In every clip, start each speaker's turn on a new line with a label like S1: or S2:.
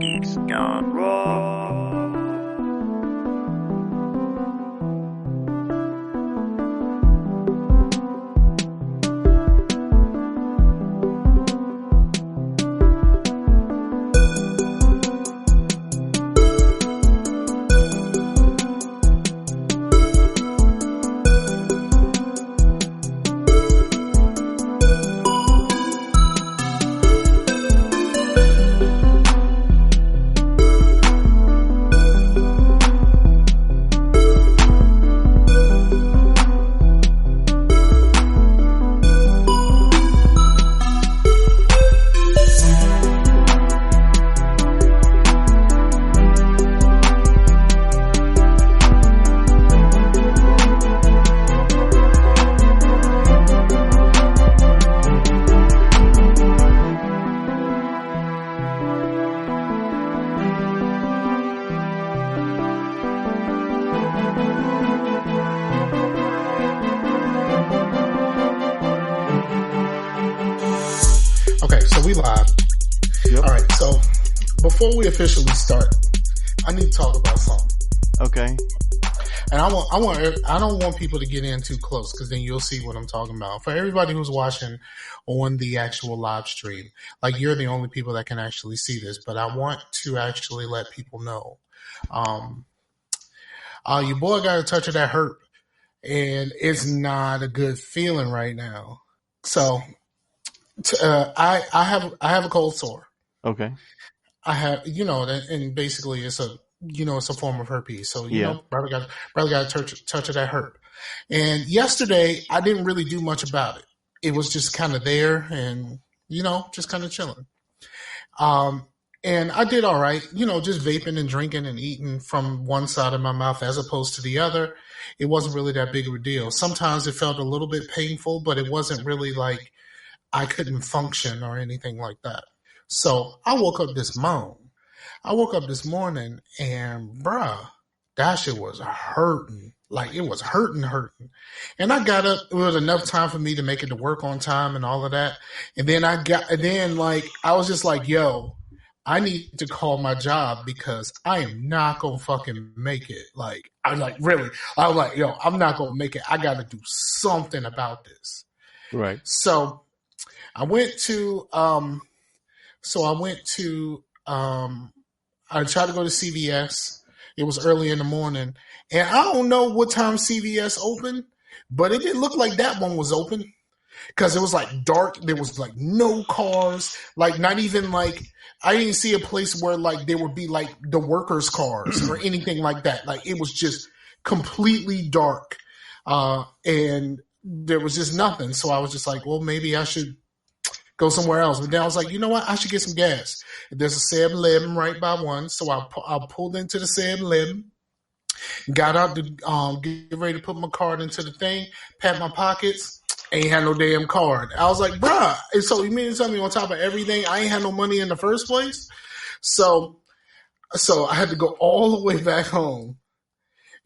S1: Geeks Gone Raw.
S2: Okay, so we live.
S3: Yep.
S2: All right, so before we officially start, I need to talk about something.
S3: Okay.
S2: And I don't want people to get in too close because then you'll see what I'm talking about. For everybody who's watching on the actual live stream, like you're the only people that can actually see this, but I want to actually let people know. Your boy got a touch of that hurt, and it's not a good feeling right now. So I have a cold sore.
S3: Okay.
S2: I have, and basically it's a form of herpes. So, brother got a touch of that hurt. And yesterday I didn't really do much about it. It was just kind of there and, just kind of chilling. And I did all right, just vaping and drinking and eating from one side of my mouth as opposed to the other. It wasn't really that big of a deal. Sometimes it felt a little bit painful, but it wasn't really like I couldn't function or anything like that. So I woke up this morning and bruh, that shit was hurting. Like it was hurting. And I got up, it was enough time for me to make it to work on time and all of that. And then I was just like, yo, I need to call my job because I am not going to fucking make it. Like, I was like, yo, I'm not going to make it. I got to do something about this.
S3: Right.
S2: So I tried to go to CVS. It was early in the morning. And I don't know what time CVS opened, but it didn't look like that one was open because it was like dark. There was like no cars, like not even like, I didn't see a place where like there would be like the workers' cars or anything like that. Like it was just completely dark. And there was just nothing. So I was just like, well, maybe I should go somewhere else. But then I was like, you know what? I should get some gas. There's a 7-Eleven right by one. So I pulled into the 7-Eleven, got out to get ready to put my card into the thing, pat my pockets. Ain't had no damn card. I was like, bruh. And so you mean to tell me on top of everything, I ain't had no money in the first place? So I had to go all the way back home.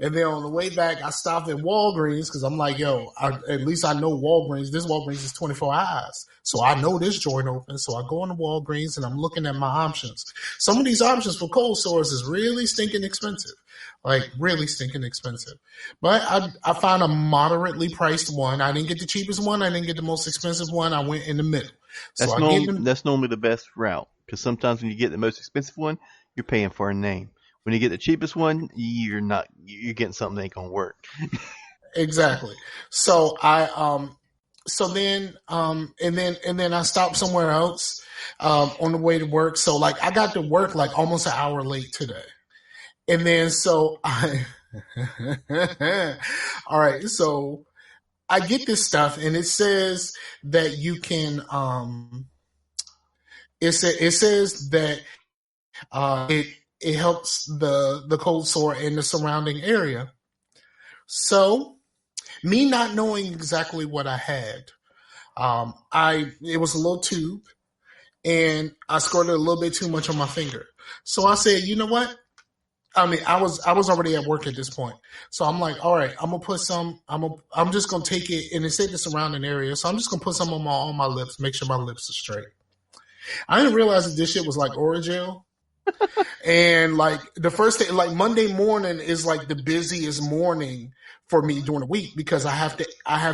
S2: And then on the way back, I stopped at Walgreens because I'm like, yo, at least I know Walgreens. This Walgreens is 24 hours. So I know this joint open. So I go on to Walgreens and I'm looking at my options. Some of these options for cold sores is really stinking expensive. Like really stinking expensive. But I found a moderately priced one. I didn't get the cheapest one. I didn't get the most expensive one. I went in the middle.
S3: That's normally the best route because sometimes when you get the most expensive one, you're paying for a name. When you get the cheapest one, you're getting something that ain't gonna work.
S2: Exactly. So then I stopped somewhere else on the way to work. So like I got to work like almost an hour late today. And then so all right, so I get this stuff and it says that you can it says that it helps the cold sore in the surrounding area. So, me not knowing exactly what I had, it was a little tube, and I squirted a little bit too much on my finger. So I said, you know what? I mean, I was already at work at this point. So I'm like, all right, I'm gonna put some. I'm just gonna take it, and it said the surrounding area. So I'm just gonna put some on my lips, make sure my lips are straight. I didn't realize that this shit was like Orajel. And like the first day, like Monday morning is like the busiest morning for me during the week because I have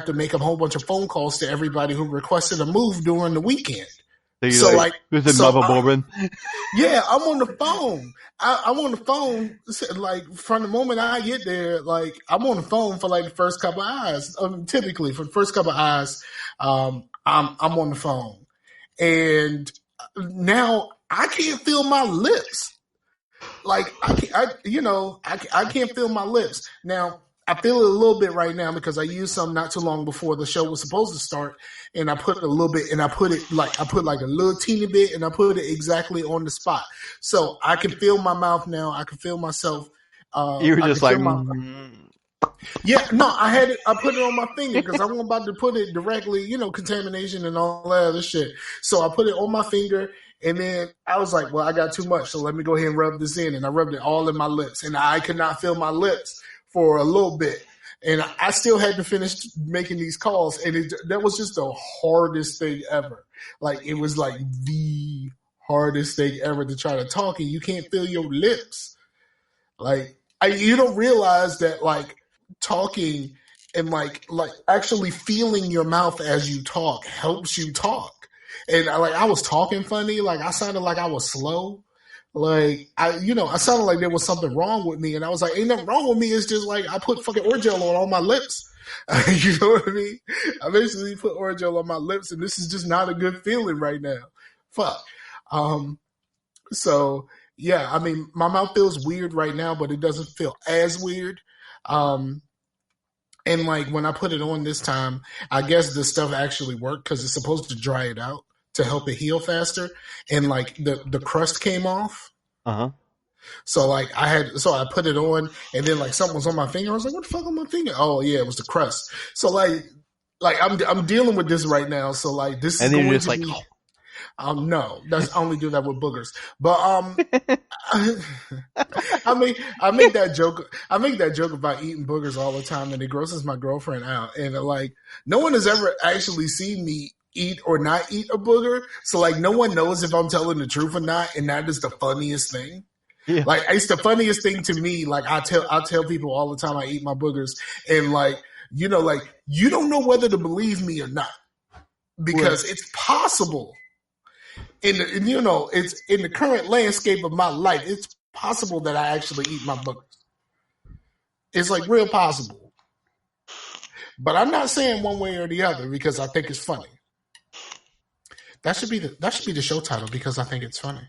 S2: to make a whole bunch of phone calls to everybody who requested a move during the weekend. So like, yeah, I'm on the phone. I'm on the phone. Like from the moment I get there, like I'm on the phone for like the first couple of hours. Typically, for the first couple of hours, I'm on the phone, and now I can't feel my lips. Like I can't feel my lips. Now I feel it a little bit right now because I used some not too long before the show was supposed to start, and I put a little bit, and I put like a little teeny bit, and I put it exactly on the spot, so I can feel my mouth now. I can feel myself.
S3: You were just like,
S2: yeah, no, I put it on my finger because I'm about to put it directly, contamination and all that other shit. So I put it on my finger, and then I was like, well, I got too much, so let me go ahead and rub this in. And I rubbed it all in my lips, and I could not feel my lips for a little bit. And I still had to finish making these calls, and that was just the hardest thing ever. Like, it was like the hardest thing ever to try to talk, and you can't feel your lips. Like, you don't realize that, like, talking and like actually feeling your mouth as you talk helps you talk. And I was talking funny, like I sounded like I was slow, like I sounded like there was something wrong with me, and I was like, ain't nothing wrong with me, it's just like I put fucking Orajel on all my lips. You know what I mean? I basically put Orajel on my lips, and this is just not a good feeling right now. Fuck. So yeah, I mean, my mouth feels weird right now, but it doesn't feel as weird. And like when I put it on this time, I guess the stuff actually worked because it's supposed to dry it out to help it heal faster. And like the crust came off.
S3: Uh-huh.
S2: So like I put it on, and then like something was on my finger. I was like, what the fuck on my finger? Oh yeah, it was the crust. So like I'm dealing with this right now. So like this is going to be. No, I only do that with boogers. But I make that joke. I make that joke about eating boogers all the time, and it grosses my girlfriend out. And like, no one has ever actually seen me eat or not eat a booger, so like, no one knows if I'm telling the truth or not. And that is the funniest thing. Yeah. Like, it's the funniest thing to me. Like, I tell people all the time I eat my boogers, and like, like you don't know whether to believe me or not because it's possible. It's in the current landscape of my life, it's possible that I actually eat my boogers. It's like real possible. But I'm not saying one way or the other because I think it's funny. That should be the show title, because I think it's funny.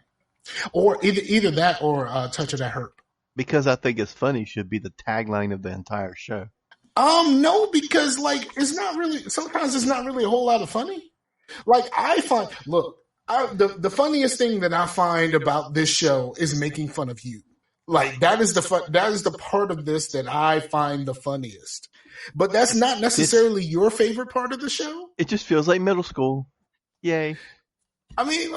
S2: Or either that or Touch of That Hurt.
S3: Because I think it's funny should be the tagline of the entire show.
S2: No, because like sometimes it's not really a whole lot of funny. Like the funniest thing that I find about this show is making fun of you. Like that is the part of this that I find the funniest. But that's not necessarily your favorite part of the show.
S3: It just feels like middle school. Yay.
S2: I mean,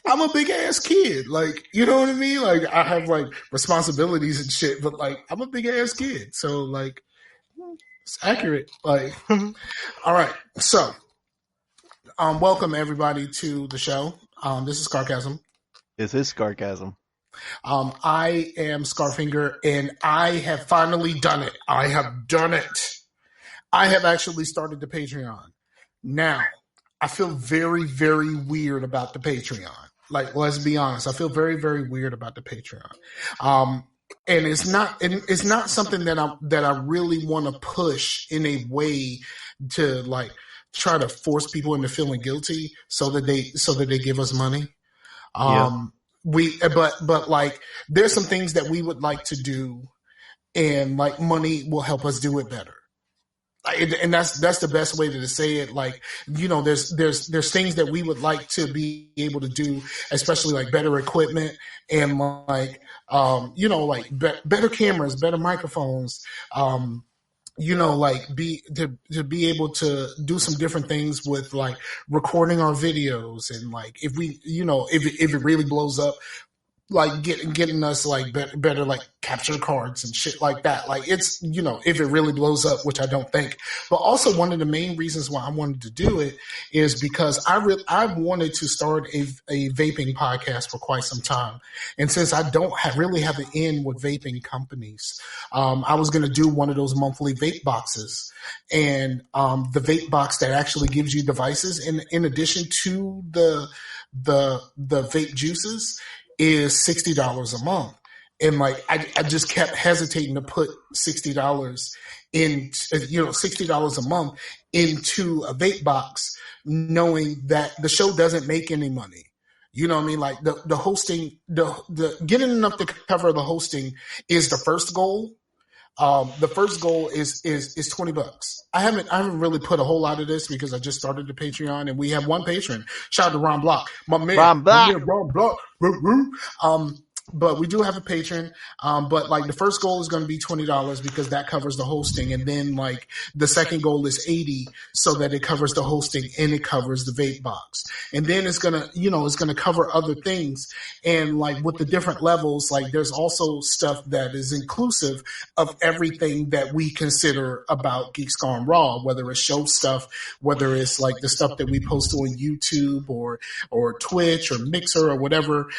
S2: I'm a big ass kid. Like, you know what I mean? Like, I have like responsibilities and shit, but like, I'm a big ass kid. So like, it's accurate. Like, all right. So, welcome everybody to the show. This is Scarcasm.
S3: This is Scarcasm.
S2: I am Scarfinger, and I have finally done it. I have done it. I have actually started the Patreon. Now, I feel very, very weird about the Patreon. Like, let's be honest. I feel very, very weird about the Patreon. And it's not something that I really want to push in a way to like try to force people into feeling guilty so that they give us money. But like, there's some things that we would like to do, and like money will help us do it better. And that's the best way to say it. Like, there's things that we would like to be able to do, especially like better equipment and like, better cameras, better microphones, like to be able to do some different things with like recording our videos. And like, if we, if it really blows up, like getting us like better like capture cards and shit like that. Like it's, you know, if it really blows up, which I don't think. But also one of the main reasons why I wanted to do it is because I wanted to start a vaping podcast for quite some time. And since I don't really have an in with vaping companies, I was going to do one of those monthly vape boxes. And the vape box that actually gives you devices in addition to the vape juices is $60 a month. And like I just kept hesitating to put $60 in, you know, $60 a month into a vape box, knowing that the show doesn't make any money. You know what I mean? Like the hosting, the getting enough to cover the hosting is the first goal. The first goal is $20. I haven't really put a whole lot of this because I just started the Patreon and we have one patron. Shout out to Ron Block, Ron Block. But we do have a patron. But like the first goal is going to be $20 because that covers the hosting, and then like the second goal is $80 so that it covers the hosting and it covers the vape box, and then it's gonna cover other things. And like with the different levels, like there's also stuff that is inclusive of everything that we consider about Geeks Gone Raw, whether it's show stuff, whether it's like the stuff that we post on YouTube or Twitch or Mixer or whatever.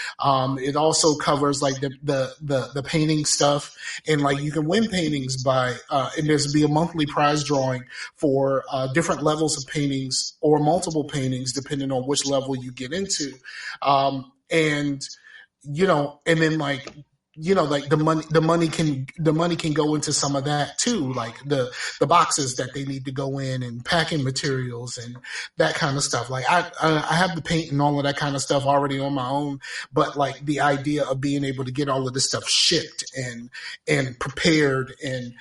S2: It also covers like the painting stuff, and like you can win paintings by and there's be a monthly prize drawing for different levels of paintings or multiple paintings depending on which level you get into, and you know, and then like, you know, like the money can go into some of that too, like the boxes that they need to go in and packing materials and that kind of stuff. Like I have the paint and all of that kind of stuff already on my own, but like the idea of being able to get all of this stuff shipped and prepared and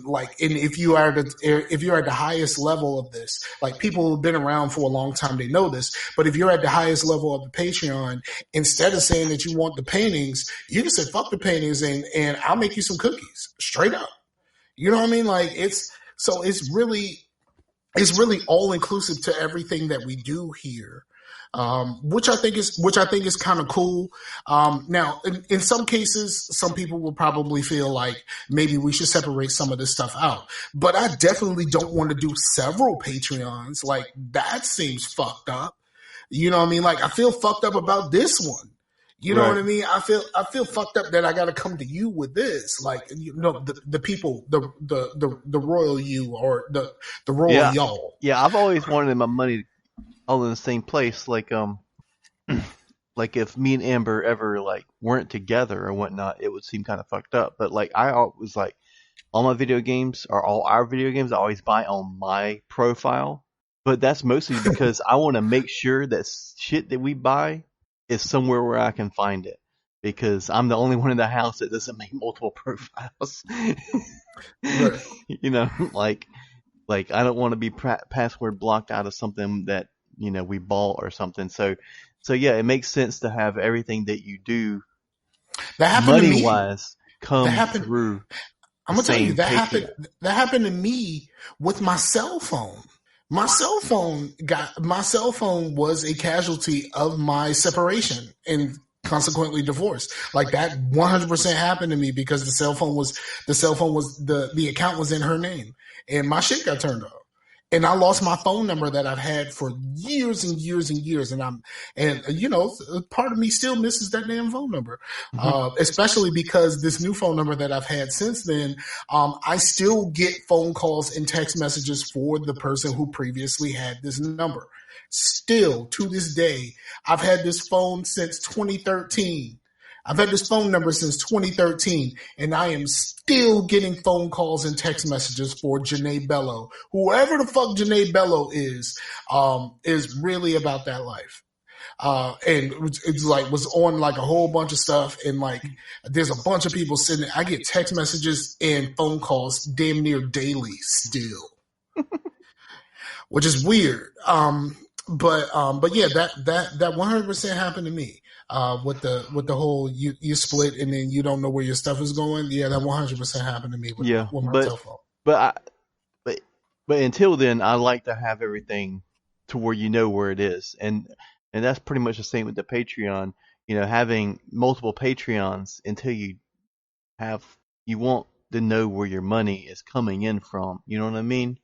S2: like, and if you are at the highest level of this, like people who've been around for a long time, they know this, but if you're at the highest level of the Patreon, instead of saying that you want the paintings, you can say fuck the paintings and I'll make you some cookies straight up. You know what I mean? Like it's really all inclusive to everything that we do here. Which I think is kind of cool. Now, in some cases, some people will probably feel like maybe we should separate some of this stuff out. But I definitely don't want to do several Patreons. Like that seems fucked up. You know what I mean? Like I feel fucked up about this one. You know what I mean? I feel fucked up that I got to come to you with this. Like, you know, the people, the royal you or the royal y'all.
S3: Yeah, I've always wanted my money all in the same place. Like like if me and Amber ever like weren't together or whatnot, it would seem kind of fucked up. But like I always like all my video games or all our video games I always buy on my profile. But that's mostly because I want to make sure that shit that we buy is somewhere where I can find it, because I'm the only one in the house that doesn't make multiple profiles. Right. You know, like I don't want to be password blocked out of something that, you know, we bought or something. So yeah, it makes sense to have everything that you do money wise come through.
S2: I'm gonna tell you that happened to me with my cell phone. My cell phone was a casualty of my separation and consequently divorce. Like that 100% happened to me because the account was in her name and my shit got turned off. And I lost my phone number that I've had for years and years and years. And you know, part of me still misses that damn phone number. Especially because this new phone number that I've had since then, I still get phone calls and text messages for the person who previously had this number. Still to this day, I've had this phone since 2013. I've had this phone number since 2013, and I am still getting phone calls and text messages for Janae Bello. Whoever the fuck Janae Bello is really about that life. And it's like was on like a whole bunch of stuff, and like there's a bunch of people sitting. I get text messages and phone calls damn near daily still, which is weird. But yeah, that 100% happened to me. With the whole you split and then you don't know where your stuff is going. Yeah, that 100% happened to me with my cell phone.
S3: But until then, I like to have everything to where you know where it is, and that's pretty much the same with the Patreon. having multiple Patreons until you want to know where your money is coming in from. You know what I mean?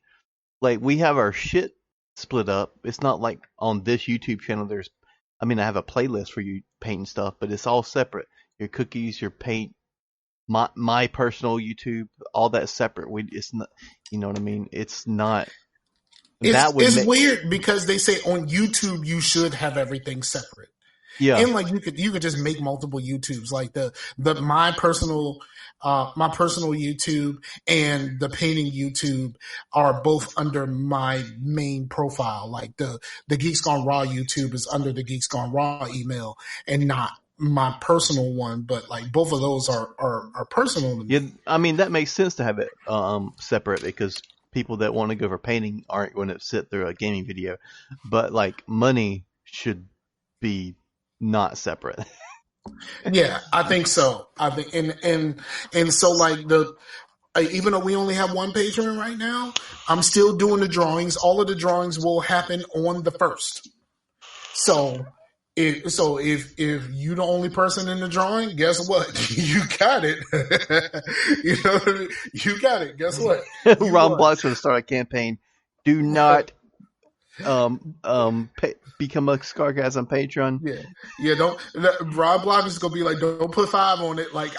S3: Like, we have our shit split up. It's not like on this YouTube channel I have a playlist for you painting stuff, but it's all separate. Your cookies, your paint, my personal YouTube, all that's separate. It's not, you know what I mean? It's not.
S2: It's weird because they say on YouTube you should have everything separate.
S3: Yeah.
S2: And like you could just make multiple YouTubes, like my personal YouTube and the painting YouTube are both under my main profile. Like the Geeks Gone Raw YouTube is under the Geeks Gone Raw email and not my personal one, but like both of those are personal to me.
S3: Yeah, that makes sense to have it separate, because people that want to go for painting aren't going to sit through a gaming video. But like, money should be not separate.
S2: Yeah, I think so. I think and so like even though we only have one patron right now, I'm still doing the drawings. All of the drawings will happen on the 1st. So if you're the only person in the drawing, guess what? You got it. You know what I mean? You got it. Guess what?
S3: Ron Block's going to start a campaign. Do not become a Scarcast Patreon.
S2: Yeah. Don't. Rob Block is gonna be like, don't put 5 on it. Like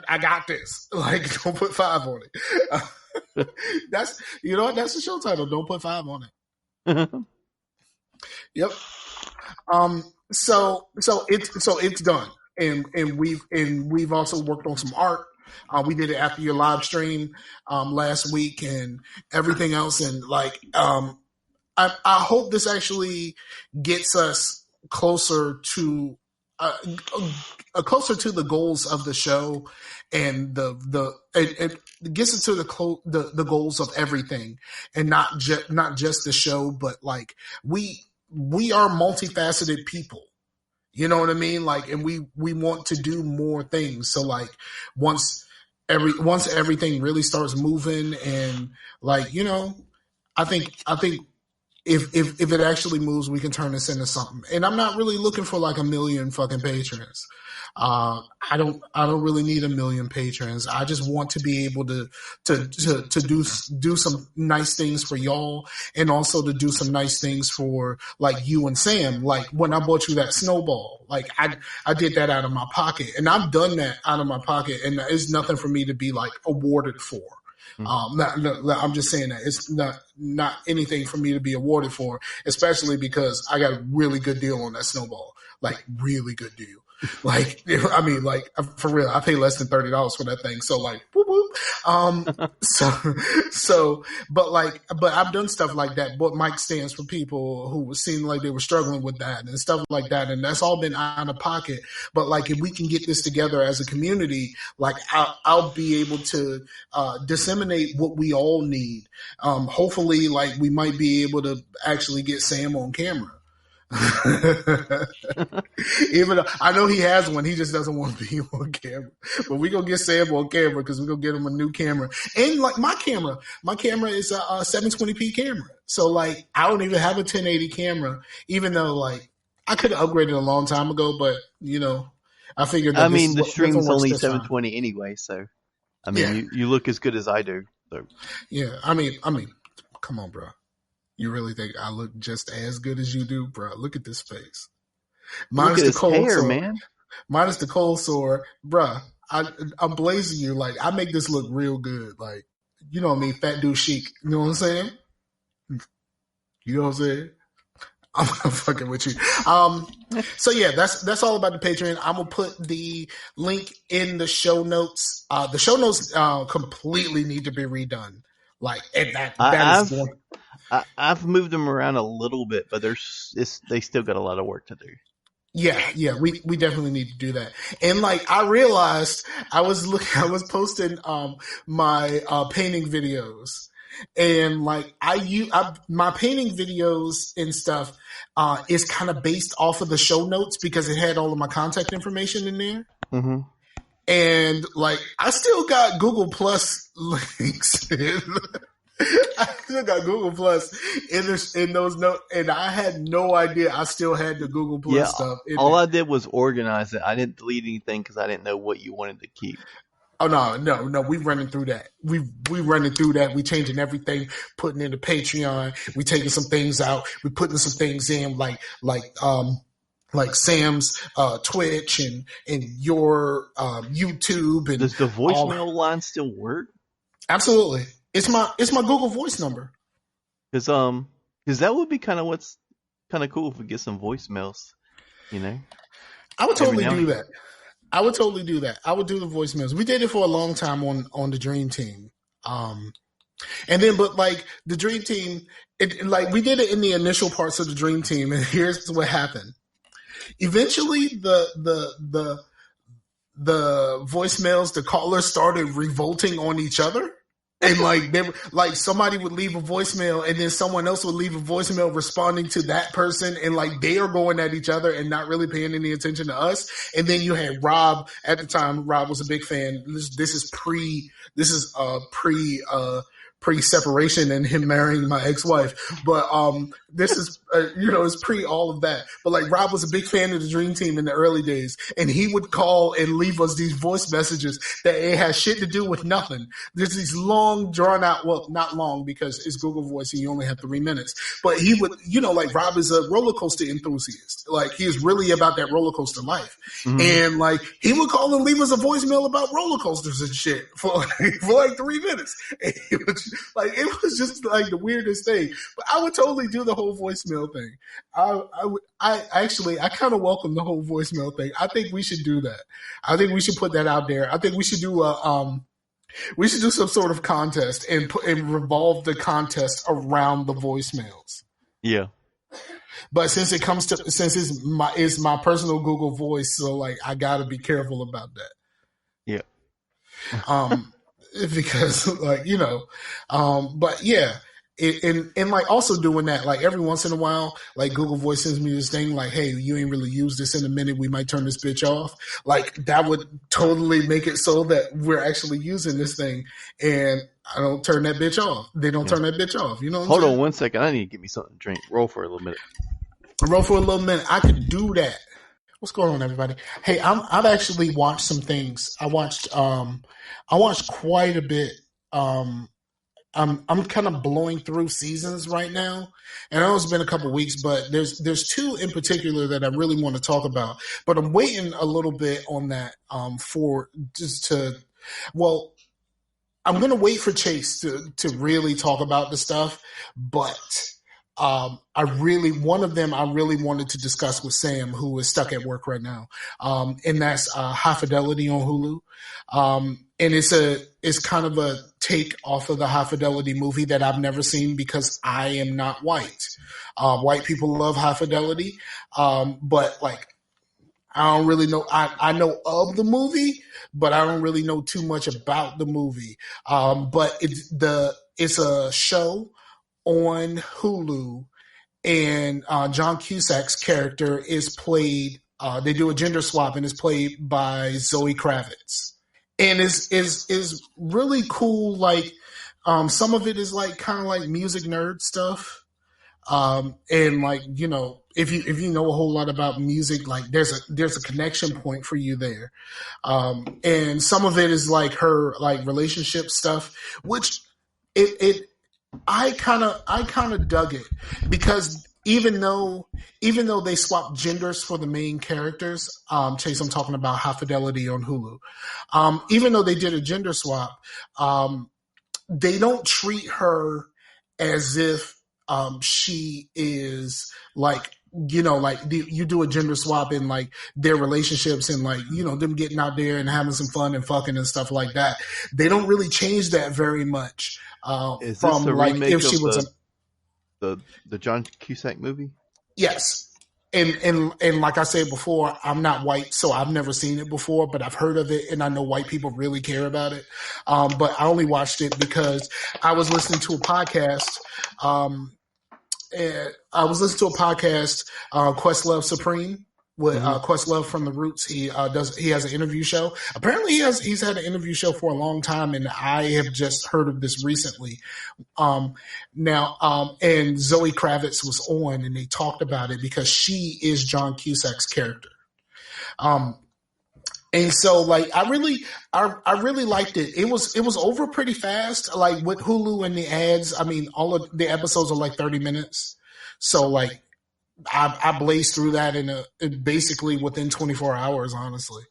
S2: I got this. Like, don't put 5 on it. That's the show title. Don't put 5 on it. Yep. So it's done, and we've also worked on some art. We did it after your live stream last week and everything else, and like I hope this actually gets us closer to the goals of the show, and it gets us to the goals of everything, and not just the show, but like we are multifaceted people. You know what I mean? Like, and we want to do more things. So like once everything really starts moving, and like, I think if it actually moves, we can turn this into something. And I'm not really looking for like 1 million fucking patrons. I don't really need 1 million patrons. I just want to be able to do some nice things for y'all, and also to do some nice things for like you and Sam. Like when I bought you that snowball, like I did that out of my pocket, and I've done that out of my pocket, and it's nothing for me to be like awarded for. I'm just saying that it's not anything for me to be awarded for, especially because I got a really good deal on that snowball, like really good deal. Like, like for real, I pay less than $30 for that thing. So like, whoop, whoop. But I've done stuff like that. Bought mic stands for people who seemed like they were struggling with that and stuff like that. And that's all been out of pocket. But like, if we can get this together as a community, like I'll be able to disseminate what we all need. Hopefully, like we might be able to actually get Sam on camera. Even though I know he has one, he just doesn't want to be on camera. But we're gonna get Sam on camera because we're gonna get him a new camera. And like my camera is a 720p camera. So like I don't even have a 1080 camera, even though like I could have upgraded a long time ago, but I figured that
S3: the stream's only 720 anyway, so you look as good as I do. So
S2: yeah, come on, bro. You really think I look just as good as you do, bro? Look at this face.
S3: Minus the cold hair, man.
S2: Minus the cold sore, bro. I'm blazing you. Like I make this look real good. Like you know what I mean? Fat dude chic. You know what I'm saying? You know what I'm saying? I'm fucking with you. So yeah, that's all about the Patreon. I'm gonna put the link in the show notes. The show notes completely need to be redone. Like and that is one.
S3: I've moved them around a little bit, but they still got a lot of work to do.
S2: Yeah, we definitely need to do that. And like I realized I was posting my painting videos, and like my painting videos and stuff is kind of based off of the show notes because it had all of my contact information in there.
S3: Mm-hmm.
S2: And like I still got Google Plus links. I still got Google Plus in those notes, and I had no idea I still had the Google
S3: Yeah,
S2: Plus stuff in
S3: all
S2: there.
S3: I did was organize it. I didn't delete anything because I didn't know what you wanted to keep.
S2: Oh no, we running through that. We running through that. We changing everything, putting in the Patreon. We taking some things out. We putting some things in like Sam's Twitch and your YouTube and
S3: Does the
S2: all.
S3: voicemail line still work?
S2: Absolutely, it's my Google Voice number.
S3: Because that would be kind of what's kind of cool if we get some voicemails. You know,
S2: I would
S3: every
S2: totally
S3: now and
S2: do
S3: then.
S2: that. I would totally do that. I would do the voicemails. We did it for a long time on the Dream Team. And then, but like the Dream Team, like we did it in the initial parts of the Dream Team, and here's what happened. Eventually, the voicemails, the callers started revolting on each other. And like they were, like somebody would leave a voicemail and then someone else would leave a voicemail responding to that person, and like they are going at each other and not really paying any attention to us. And then you had Rob at the time. Rob was a big fan. This is pre separation and him marrying my ex-wife. But this is it's pre all of that. But like Rob was a big fan of the Dream Team in the early days, and he would call and leave us these voice messages that it has shit to do with nothing. There's these long drawn out, well, not long because it's Google Voice and you only have 3 minutes. But he would, like Rob is a roller coaster enthusiast. Like he is really about that roller coaster life.
S3: Mhm.
S2: And like he would call and leave us a voicemail about roller coasters and shit for like 3 minutes. And it was just like the weirdest thing. But I would totally do the whole voicemail thing. I kind of welcome the whole voicemail thing. I think we should do that. I think we should put that out there. I think we should do some sort of contest and revolve the contest around the voicemails.
S3: Yeah.
S2: But since it's my personal Google Voice, so like I gotta be careful about that.
S3: Yeah.
S2: Because like but yeah. And like also doing that, like every once in a while, like Google Voice sends me this thing like, hey, you ain't really used this in a minute. We might turn this bitch off. Like that would totally make it so that we're actually using this thing and I don't turn that bitch off. They don't turn that bitch off. You know what
S3: Hold
S2: I'm saying?
S3: on 1 second. I need to get me something to drink. Roll for a little minute.
S2: Roll for a little minute. I could do that. What's going on, everybody? Hey, I've actually watched some things. I watched quite a bit. I'm kind of blowing through seasons right now, and I know it's been a couple weeks, but there's two in particular that I really want to talk about. But I'm waiting a little bit on that for just to. Well, I'm gonna wait for Chase to really talk about the stuff, but one of them I really wanted to discuss with Sam, who is stuck at work right now, and that's High Fidelity on Hulu. And it's kind of a take off of the High Fidelity movie that I've never seen because I am not white. White people love High Fidelity, but like I don't really know. I know of the movie, but I don't really know too much about the movie. But it's a show on Hulu, and John Cusack's character is played. They do a gender swap, and is played by Zoe Kravitz, and is really cool. Like some of it is like kind of like music nerd stuff, and like if you know a whole lot about music, like there's a connection point for you there, and some of it is like her like relationship stuff, which I kind of dug it because even though they swapped genders for the main characters, Chase, I'm talking about High Fidelity on Hulu. Even though they did a gender swap, they don't treat her as if she is like you do a gender swap in like their relationships and like them getting out there and having some fun and fucking and stuff like that. They don't really change that very much.
S3: Is
S2: from
S3: this a
S2: like
S3: remake
S2: if she
S3: of
S2: was
S3: the John Cusack movie?
S2: yes. And like I said before, I'm not white, so I've never seen it before, but I've heard of it, and I know white people really care about it. But I only watched it because I was listening to a podcast. And I was listening to a podcast, Questlove Supreme, with Questlove from the Roots. He has an interview show. Apparently he's had an interview show for a long time, and I have just heard of this recently. And Zoe Kravitz was on, and they talked about it because she is John Cusack's character. And so, like, I really liked it. It was over pretty fast. Like with Hulu and the ads, I mean, all of the episodes are like 30 minutes. So, like, I blazed through that in basically within 24 hours, honestly.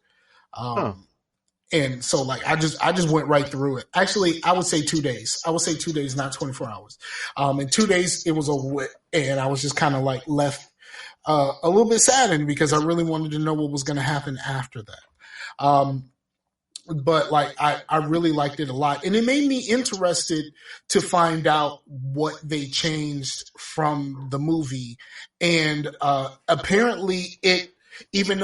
S2: And so, like, I just went right through it. Actually, I would say 2 days. I would say 2 days, not 24 hours. In 2 days, it was over with, and I was just kind of like left a little bit saddened because I really wanted to know what was going to happen after that. But like, I really liked it a lot, and it made me interested to find out what they changed from the movie. And apparently, even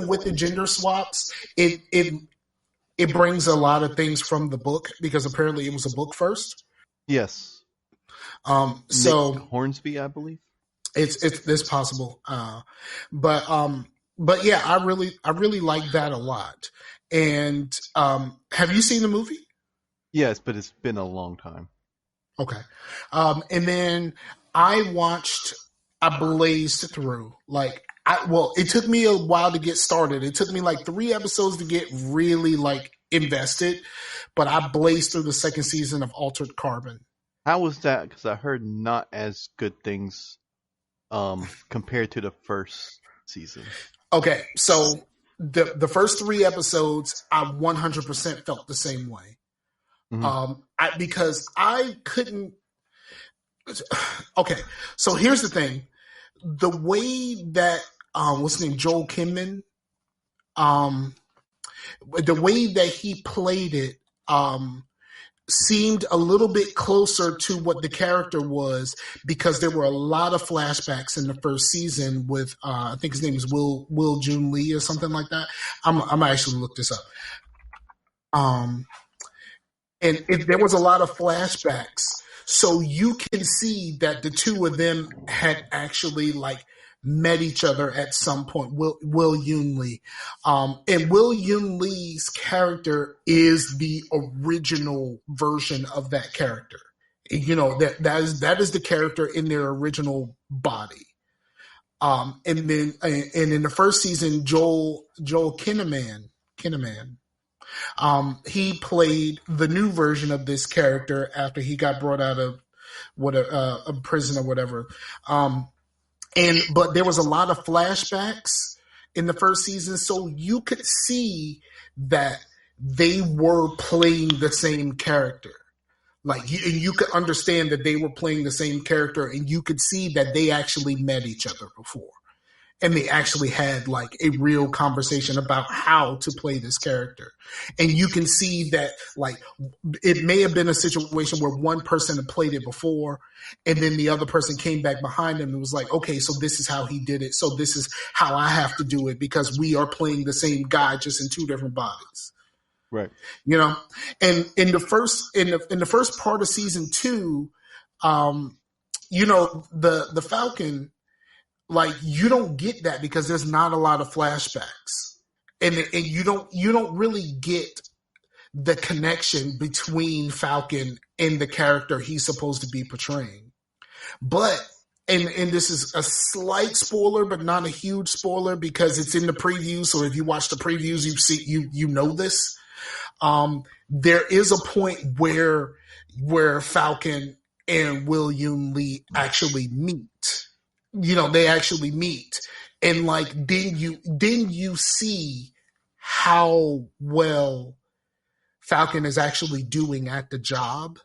S2: with the gender swaps, it brings a lot of things from the book because apparently it was a book first.
S3: Yes.
S2: So
S3: Nick Hornsby, I believe.
S2: It's possible. But yeah, I really like that a lot. And have you seen the movie?
S3: Yes, but it's been a long time.
S2: Okay. And then I blazed through. Like, it took me a while to get started. It took me like 3 episodes to get really like invested, but I blazed through the second season of Altered Carbon.
S3: How was that? Because I heard not as good things compared to the first season.
S2: Okay, so the first 3 episodes, I 100% felt the same way.
S3: Mm-hmm.
S2: Because I couldn't. Okay, so here's the thing: the way that what's his name, Joel Kinnaman, the way that he played it, seemed a little bit closer to what the character was because there were a lot of flashbacks in the first season with I think his name is Will Jun Lee or something like that. I'm actually look this up. And there was a lot of flashbacks, so you can see that the two of them had actually like met each other at some point. Will Yun Lee, and Will Yun Lee's character is the original version of that character. You know, that is the character in their original body. And in the first season, Joel Kinnaman, he played the new version of this character after he got brought out of a prison or whatever. But there was a lot of flashbacks in the first season, so you could see that they were playing the same character. Like, you could understand that they were playing the same character, and you could see that they actually met each other before. And they actually had like a real conversation about how to play this character. And you can see that like it may have been a situation where one person had played it before and then the other person came back behind him and was like, okay, so this is how he did it. So this is how I have to do it because we are playing the same guy just in 2 different bodies.
S3: Right.
S2: You know, and in the first part of season 2, you know, the Falcon, like, you don't get that because there's not a lot of flashbacks, and you don't really get the connection between Falcon and the character he's supposed to be portraying. But and this is a slight spoiler, but not a huge spoiler because it's in the preview. So if you watch the previews, you know this. There is a point where Falcon and Will Yun Lee actually meet. You know, they actually meet, and like then you see how well Falcon is actually doing at the job,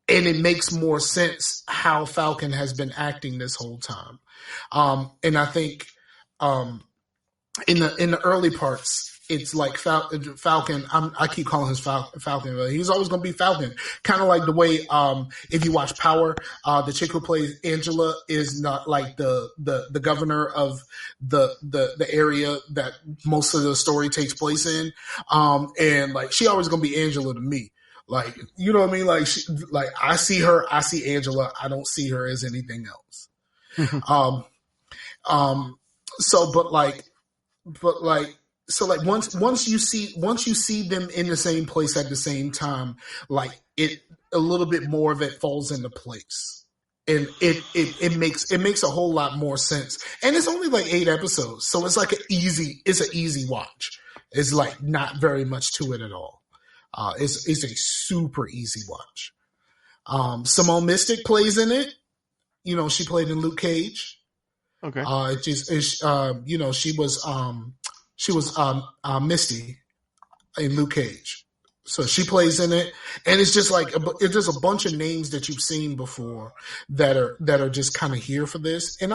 S2: and it makes more sense how Falcon has been acting this whole time. And I think in the early parts, it's like Falcon. I keep calling him Falcon, but he's always going to be Falcon. Kind of like the way, if you watch Power, the chick who plays Angela is not like the governor of the area that most of the story takes place in. And like, she always going to be Angela to me. Like, you know what I mean? Like, I see her, I see Angela. I don't see her as anything else. so, but like, so like once you see them in the same place at the same time, like it a little bit more of it falls into place. And it makes a whole lot more sense. And it's only like 8 episodes. So it's like it's an easy watch. It's like not very much to it at all. It's a super easy watch. Simone Mystic plays in it. You know, she played in Luke Cage.
S3: Okay.
S2: You know, she was Misty in Luke Cage. So she plays in it, and it's just like it's just a bunch of names that you've seen before that are just kind of here for this. And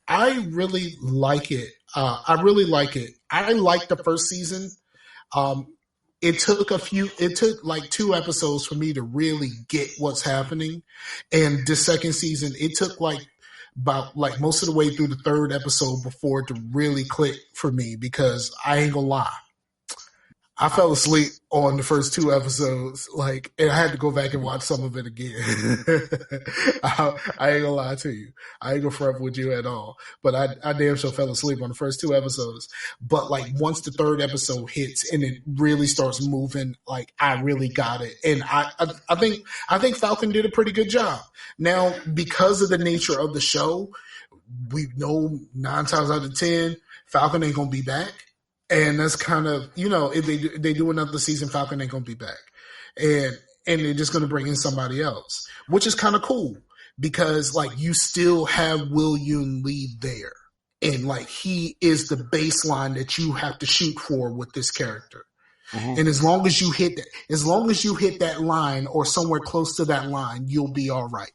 S2: I really like it. I really like it. I liked the first season. It took like 2 episodes for me to really get what's happening, and the second season it took like about like most of the way through the 3rd episode before it to really click for me, because I ain't gonna lie, I fell asleep on the first 2 episodes, like, and I had to go back and watch some of it again. I ain't gonna lie to you. I ain't gonna front with you at all. But I damn sure fell asleep on the first 2 episodes. But like once the 3rd episode hits and it really starts moving, like I really got it. And I think Falcon did a pretty good job. Now, because of the nature of the show, we know 9 times out of 10, Falcon ain't gonna be back. And that's kind of, you know, if they do another season, Falcon ain't gonna be back, and they're just gonna bring in somebody else, which is kind of cool because like you still have William Lee there, and like he is the baseline that you have to shoot for with this character. Mm-hmm. And as long as you hit that line or somewhere close to that line, you'll be all right.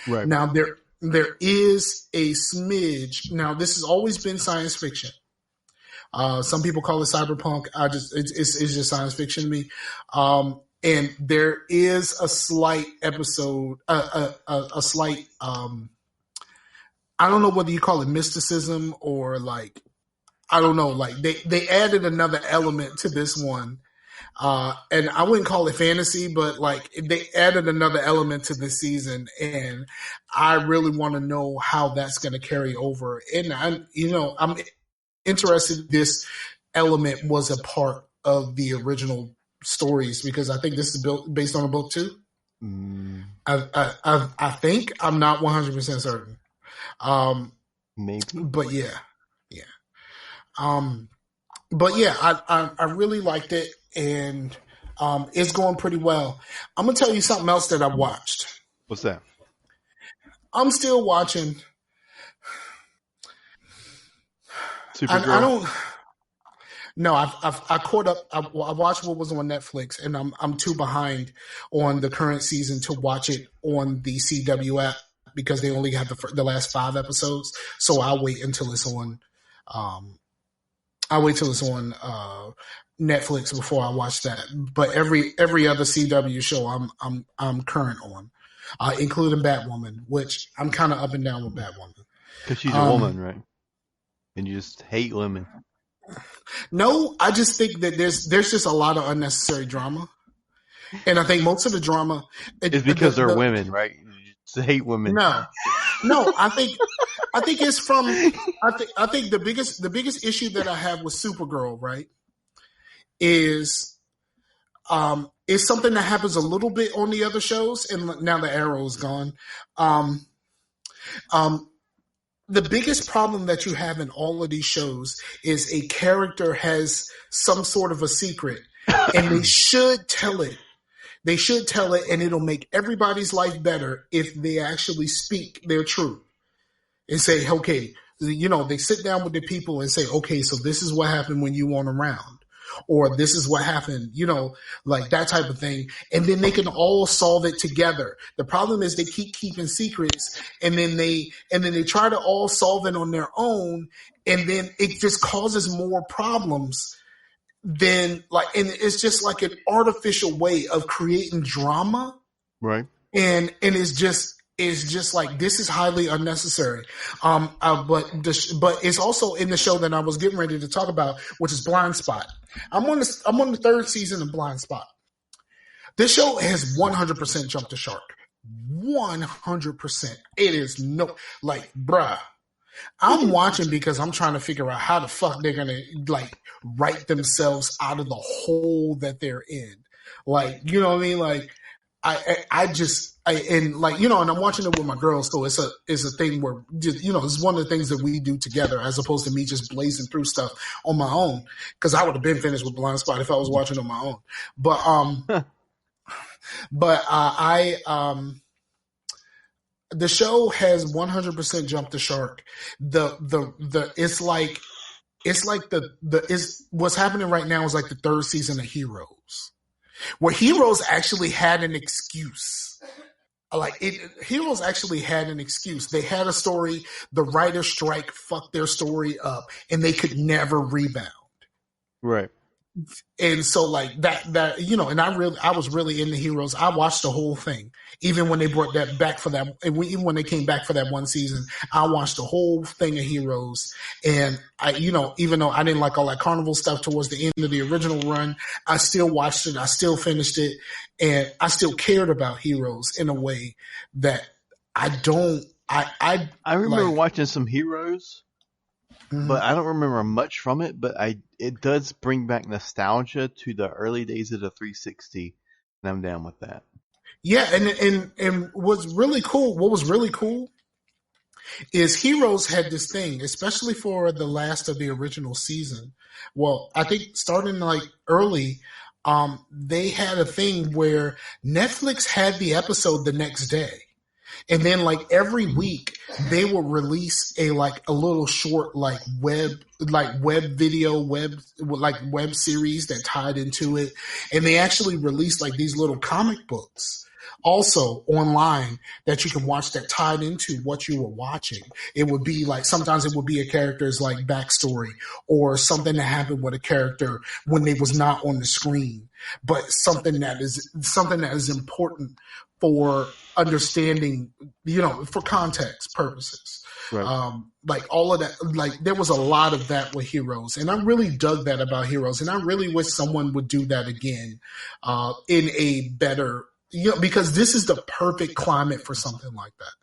S2: Right now, there is a smidge. Now, this has always been science fiction. Some people call it cyberpunk. It's just science fiction to me. And there is a slight episode, a slight, I don't know whether you call it mysticism or like, I don't know, like they added another element to this one. And I wouldn't call it fantasy, but like they added another element to this season, and I really want to know how that's going to carry over. And I'm interested this element was a part of the original stories, because I think this is based on a book too. I think, I'm not 100% certain.
S3: Maybe,
S2: but yeah. But yeah, I really liked it, and it's going pretty well. I'm gonna tell you something else that I watched.
S3: What's that?
S2: I'm still watching.
S3: Supergirl.
S2: I don't. No, I caught up. I watched what was on Netflix, and I'm too behind on the current season to watch it on the CW app because they only have the last 5 episodes. So I'll wait until it's on. Netflix before I watch that. But every other CW show I'm current on, including Batwoman, which I'm kind of up and down with Batwoman.
S3: Because she's a woman, right? And you just hate women.
S2: No, I just think that there's just a lot of unnecessary drama, and I think most of the drama
S3: is because they're women, right? You just hate women.
S2: No, I think it's from. I think the biggest issue that I have with Supergirl, right, is something that happens a little bit on the other shows, and now the Arrow is gone. The biggest problem that you have in all of these shows is a character has some sort of a secret, and they should tell it. They should tell it, and it'll make everybody's life better if they actually speak their truth and say, okay, they sit down with the people and say, okay, so this is what happened when you weren't around, or this is what happened, like that type of thing. And then they can all solve it together. The problem is they keep keeping secrets, and then they try to all solve it on their own. And then it just causes more problems than and it's just like an artificial way of creating drama.
S3: Right.
S2: And it's just like, this is highly unnecessary. But it's also in the show that I was getting ready to talk about, which is Blind Spot. I'm on the 3rd season of Blind Spot. This show has 100% jumped the shark. 100%. It is bruh. I'm watching because I'm trying to figure out how the fuck they're gonna like write themselves out of the hole that they're in. Like, you know what I mean? Like, and like, you know, and I'm watching it with my girls, so it's a thing where, you know, it's one of the things that we do together as opposed to me just blazing through stuff on my own, because I would have been finished with Blind Spot if I was watching on my own. But the show has 100% jumped the shark. What's happening right now is like the third season of Heroes, where Heroes actually had an excuse. Heroes actually had an excuse. They had a story. The writer's strike fucked their story up, and they could never rebound.
S3: Right.
S2: And so like that, you know, and I was really into Heroes. I watched the whole thing, even when they brought that back for that, and even when they came back for that one season, I watched the whole thing of Heroes. And I, you know, even though I didn't like all that carnival stuff towards the end of the original run, I still watched it. I still finished it, and I still cared about Heroes in a way that I don't. I
S3: remember watching some Heroes.
S2: Mm-hmm.
S3: But I don't remember much from it, but it does bring back nostalgia to the early days of the 360, and I'm down with that.
S2: Yeah, and what was really cool is Heroes had this thing, especially for the last of the original season. Well, I think starting like early, they had a thing where Netflix had the episode the next day. And then like every week they will release a little short web series that tied into it. And they actually released like these little comic books also online that you can watch that tied into what you were watching. It would be like, sometimes it would be a character's like backstory or something that happened with a character when they was not on the screen, but something that is important for understanding, you know, for context purposes.
S3: Right.
S2: Like all of that, like there was a lot of that with Heroes, and I really dug that about Heroes, and I really wish someone would do that again in a better, you know, because this is the perfect climate for something like that.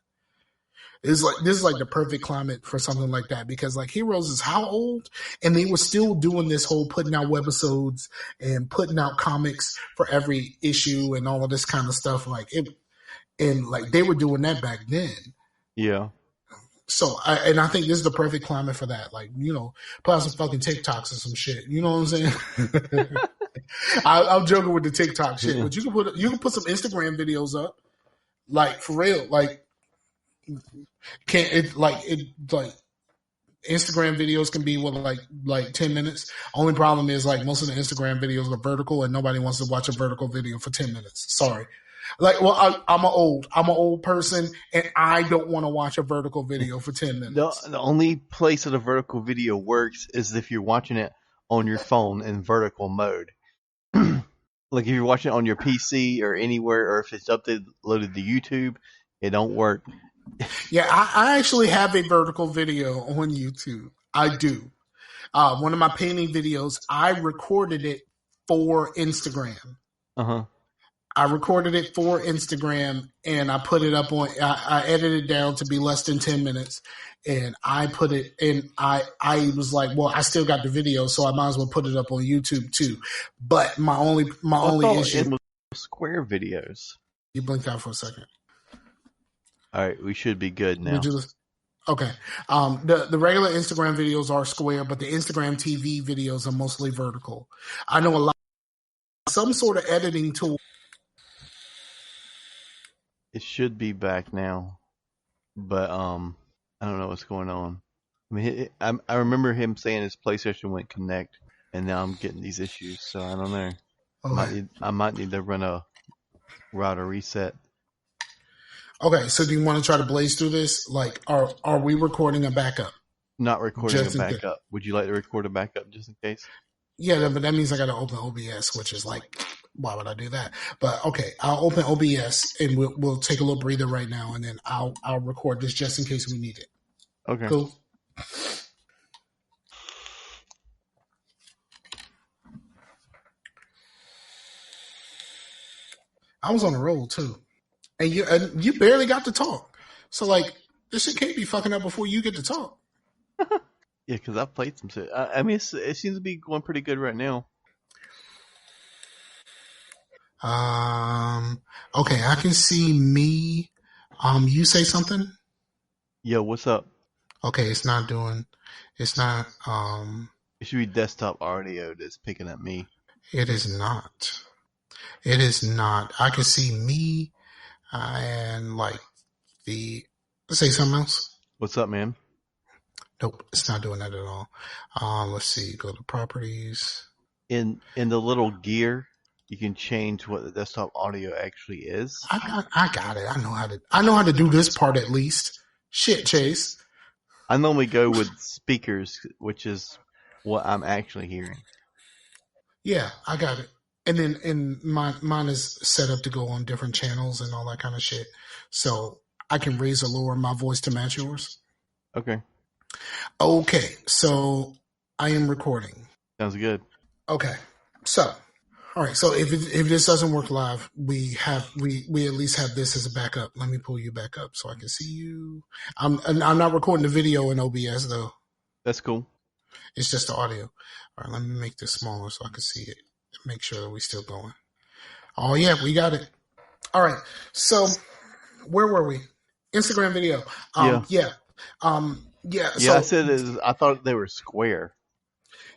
S2: This is like the perfect climate for something like that, because like Heroes is how old, and they were still doing this whole putting out webisodes and putting out comics for every issue and all of this kind of stuff. Like it, and like they were doing that back then.
S3: Yeah.
S2: So I think this is the perfect climate for that. Like, you know, put out some fucking TikToks or some shit. You know what I'm saying? I'm joking with the TikTok shit, but you can put some Instagram videos up, like for real. Like, Instagram videos can be like 10 minutes. Only problem is like most of the Instagram videos are vertical, and nobody wants to watch a vertical video for 10 minutes. Sorry. Like, well, I'm an old person, and I don't want to watch a vertical video for 10 minutes.
S3: The only place that a vertical video works is if you're watching it on your phone in vertical mode. Like if you're watching it on your PC or anywhere, or if it's uploaded to YouTube, it don't work.
S2: Yeah, I actually have a vertical video on YouTube. I do. One of my painting videos, I recorded it for Instagram.
S3: Uh-huh.
S2: I recorded it for Instagram, and I put it up on, I edited it down to be less than 10 minutes, and I put it in, I was like, well, I still got the video, so I might as well put it up on YouTube too. But my only issue.
S3: It was Square videos.
S2: You blinked out for a second.
S3: All right, we should be good now.
S2: Okay. The regular Instagram videos are square, but the Instagram TV videos are mostly vertical. I know a lot, some sort of editing tool.
S3: It should be back now, but I don't know what's going on. I mean, I remember him saying his PlayStation wouldn't connect, and now I'm getting these issues. So I don't know. Okay. I might need to run a router reset.
S2: Okay, so do you want to try to blaze through this? Like, are we recording a backup?
S3: Not recording a backup. Would you like to record a backup just in case?
S2: Yeah, but that means I got to open OBS, which is like, why would I do that? But okay, I'll open OBS and we'll take a little breather right now, and then I'll record this just in case we need it.
S3: Okay.
S2: Cool. I was on a roll too, and you barely got to talk. So like, this shit can't be fucking up before you get to talk.
S3: Yeah, because I've played some shit. I mean, it seems to be going pretty good right now.
S2: Okay, I can see me. You say something?
S3: Yo, what's up?
S2: Okay, it's not doing. It's not.
S3: It should be desktop audio that's picking up me.
S2: It is not. It is not. I can see me and like the. Say something else.
S3: What's up, man?
S2: Nope, it's not doing that at all. Let's see. Go to properties.
S3: In the little gear, you can change what the desktop audio actually is.
S2: I got it. I know how to do this part at least. Shit, Chase.
S3: I normally go with speakers, which is what I'm actually hearing.
S2: Yeah, I got it. And then mine is set up to go on different channels and all that kind of shit. So I can raise or lower my voice to match yours.
S3: Okay.
S2: Okay, so I am recording.
S3: Sounds good.
S2: Okay, so all right. So if this doesn't work live, we at least have this as a backup. Let me pull you back up so I can see you. I'm not recording the video in OBS though.
S3: That's cool.
S2: It's just the audio. All right, let me make this smaller so I can see it. Make sure that we're still going. Oh yeah, we got it. All right. So where were we? Instagram video. Yeah. Yeah.
S3: Yeah, I thought they were square.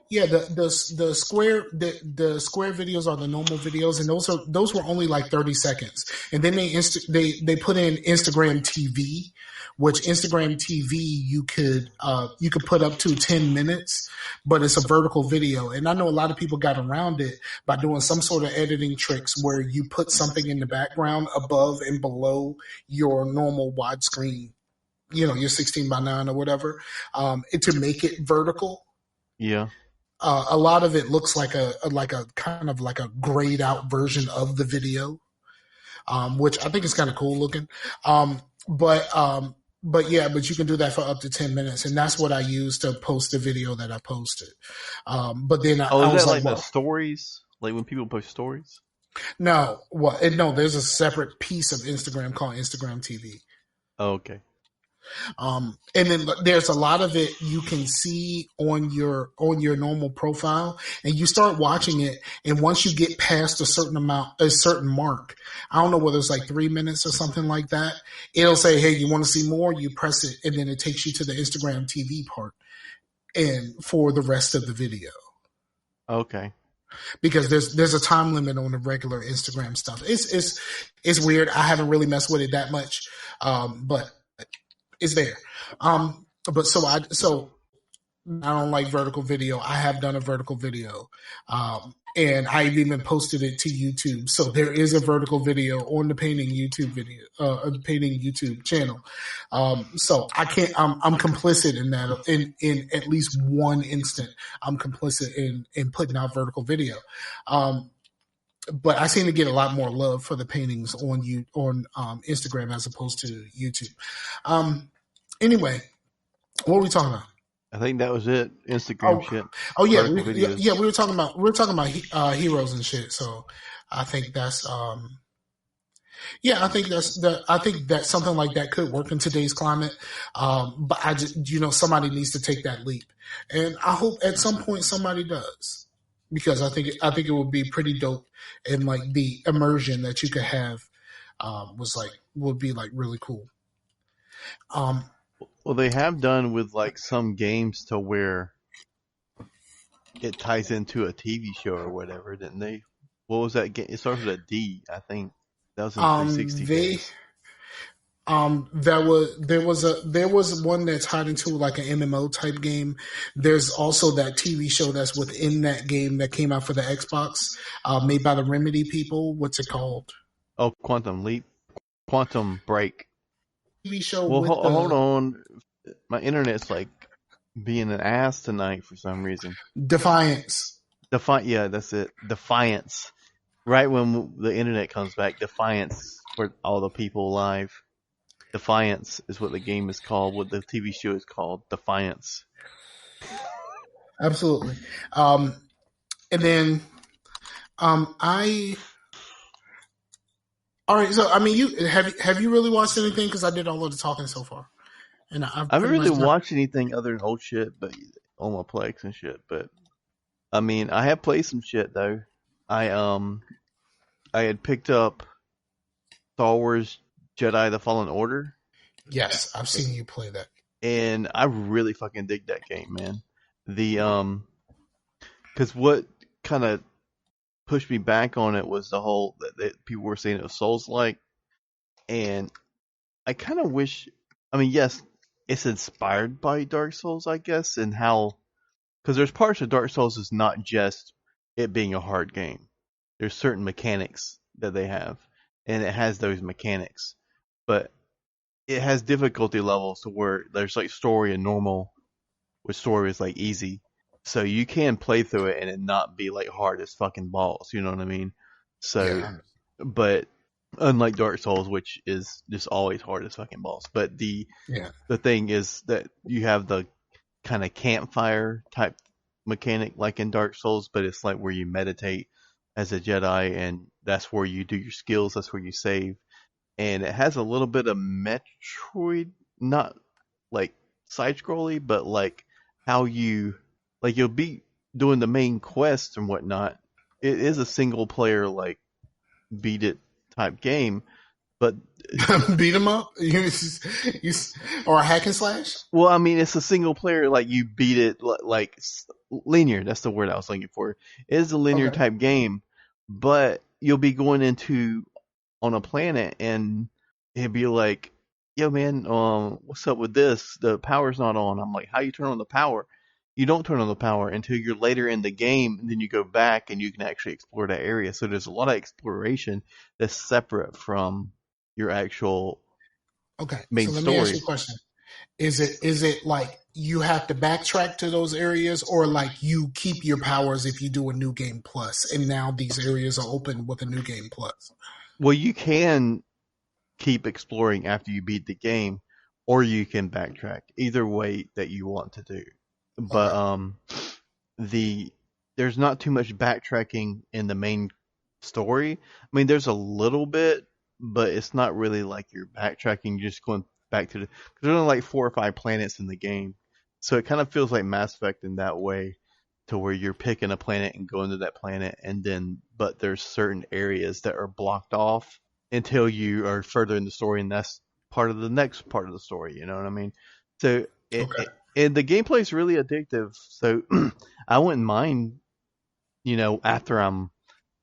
S2: Yeah, the square videos are the normal videos, and those were only like 30 seconds. And then they put in Instagram TV, which Instagram TV you could put up to 10 minutes, but it's a vertical video. And I know a lot of people got around it by doing some sort of editing tricks where you put something in the background above and below your normal widescreen, your 16:9 or whatever, to make it vertical.
S3: Yeah.
S2: A lot of it looks like a kind of like a grayed out version of the video, which I think is kind of cool looking. But you can do that for up to 10 minutes. And that's what I use to post the video that I posted. But then I was
S3: like the stories? Like when people post stories?
S2: No, there's a separate piece of Instagram called Instagram TV.
S3: Oh, okay.
S2: And then there's a lot of it you can see on your normal profile, and you start watching it. And once you get past a certain mark, I don't know whether it's like 3 minutes or something like that, it'll say, hey, you want to see more? You press it, and then it takes you to the Instagram TV part and for the rest of the video.
S3: Okay. Because
S2: there's a time limit on the regular Instagram stuff. It's weird. I haven't really messed with it that much. But it's there. But so I don't like vertical video. I have done a vertical video. And I've even posted it to YouTube. So there is a vertical video on the painting YouTube channel. So I can't, I'm complicit in that, in at least one instant, I'm complicit in putting out vertical video. But I seem to get a lot more love for the paintings on Instagram as opposed to YouTube. Anyway, what were we talking about?
S3: I think that was it. Instagram shit.
S2: Oh yeah, we were talking about heroes and shit. So I think that's I think that something like that could work in today's climate. But I just somebody needs to take that leap, and I hope at some point somebody does, because I think it would be pretty dope, and like the immersion that you could have would be like really cool.
S3: Well, they have done with like some games to where it ties into a TV show or whatever, didn't they? What was that game? It starts with a D, I think. That was in 360 days.
S2: There was one that's tied into like an MMO type game. There's also that TV show that's within that game that came out for the Xbox, made by the Remedy people. What's it called?
S3: Oh, Quantum Leap, Quantum Break.
S2: TV show.
S3: Well, hold on. My internet's like being an ass tonight for some reason.
S2: Defiance.
S3: Yeah, that's it. Defiance. Right when the internet comes back, Defiance for all the people live. Defiance is what the game is called. What the TV show is called. Defiance.
S2: Absolutely. And then all right. So I mean, have you really watched anything? Because I did all of the talking so far. and I've
S3: I haven't
S2: pretty
S3: really
S2: much done.
S3: watched anything other than old shit, but on my Plex and shit. But I mean, I have played some shit though. I I had picked up Star Wars Jedi: The Fallen Order,
S2: Yes, I've seen you play that.
S3: and I really fucking dig that game, man. The because what kind of pushed me back on it was the whole that people were saying it was Souls like, and I kind of wish. I mean, yes, it's inspired by Dark Souls, I guess, and how because there's parts of Dark Souls is not just it being a hard game. There's certain mechanics that they have, and it has those mechanics, but it has difficulty levels to where there's like story and normal, which story is like easy. So you can play through it and it not be like hard as fucking balls, you know what I mean? So,
S2: Yeah,
S3: but unlike Dark Souls, which is just always hard as fucking balls. But
S2: yeah,
S3: the thing is that you have the kind of campfire type mechanic like in Dark Souls, but it's like where you meditate as a Jedi and that's where you do your skills, that's where you save. And it has a little bit of Metroid, not like side scrolly, but like how you like you'll be doing the main quests and whatnot. It is a single player like beat it type game, but
S2: beat 'em up. You, or a hack and slash.
S3: well, I mean, it's a single player like you beat it like linear. That's the word I was looking for. It is a linear
S2: Okay.
S3: type game, but you'll be going into on a planet and it'd be like, yo man, what's up with this? The power's not on. I'm like, how you turn on the power? You don't turn on the power until you're later in the game, and then you go back and you can actually explore that area. So there's a lot of exploration that's separate from your actual
S2: Okay. So
S3: main
S2: let me ask you
S3: story.
S2: a question. Is it like you have to backtrack to those areas, or like you keep your powers if you do a new game plus, and now these areas are open with a new game plus?
S3: Well, you can keep exploring after you beat the game, or you can backtrack. Either way that you want to do. But
S2: Okay.
S3: the there's not too much backtracking in the main story. I mean, there's a little bit, but it's not really like you're backtracking. You're just going back to the. Cause there's only like 4 or 5 planets in the game, so it kind of feels like Mass Effect in that way, to where you're picking a planet and going to that planet, and then but there's certain areas that are blocked off until you are further in the story, and that's part of the next part of the story. You know what I mean? So
S2: Okay.
S3: and the gameplay is really addictive. So I wouldn't mind, after I'm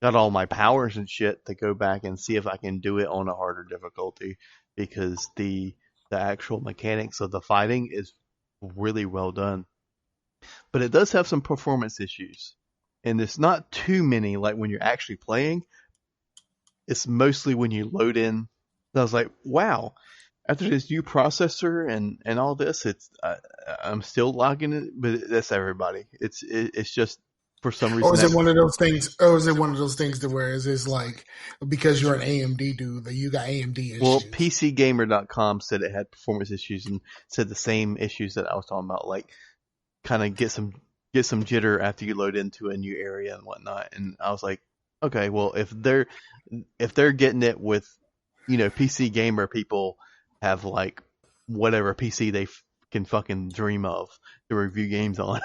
S3: got all my powers and shit, to go back and see if I can do it on a harder difficulty because the actual mechanics of the fighting is really well done. But it does have some performance issues. And it's not too many like when you're actually playing. It's mostly when you load in. I was like, wow, after this new processor and all this, I'm still logging it, but that's everybody. It's just for some
S2: Or
S3: reason
S2: is
S3: that
S2: it one of those things? Or is it one of those things that where it's like because you're an AMD dude that you got AMD
S3: well,
S2: issues?
S3: PCGamer.com said it had performance issues and said the same issues that I was talking about, like kind of get some jitter after you load into a new area and whatnot. And I was like, okay, well if they're getting it with, PC gamer people have like whatever PC they can fucking dream of to review games on.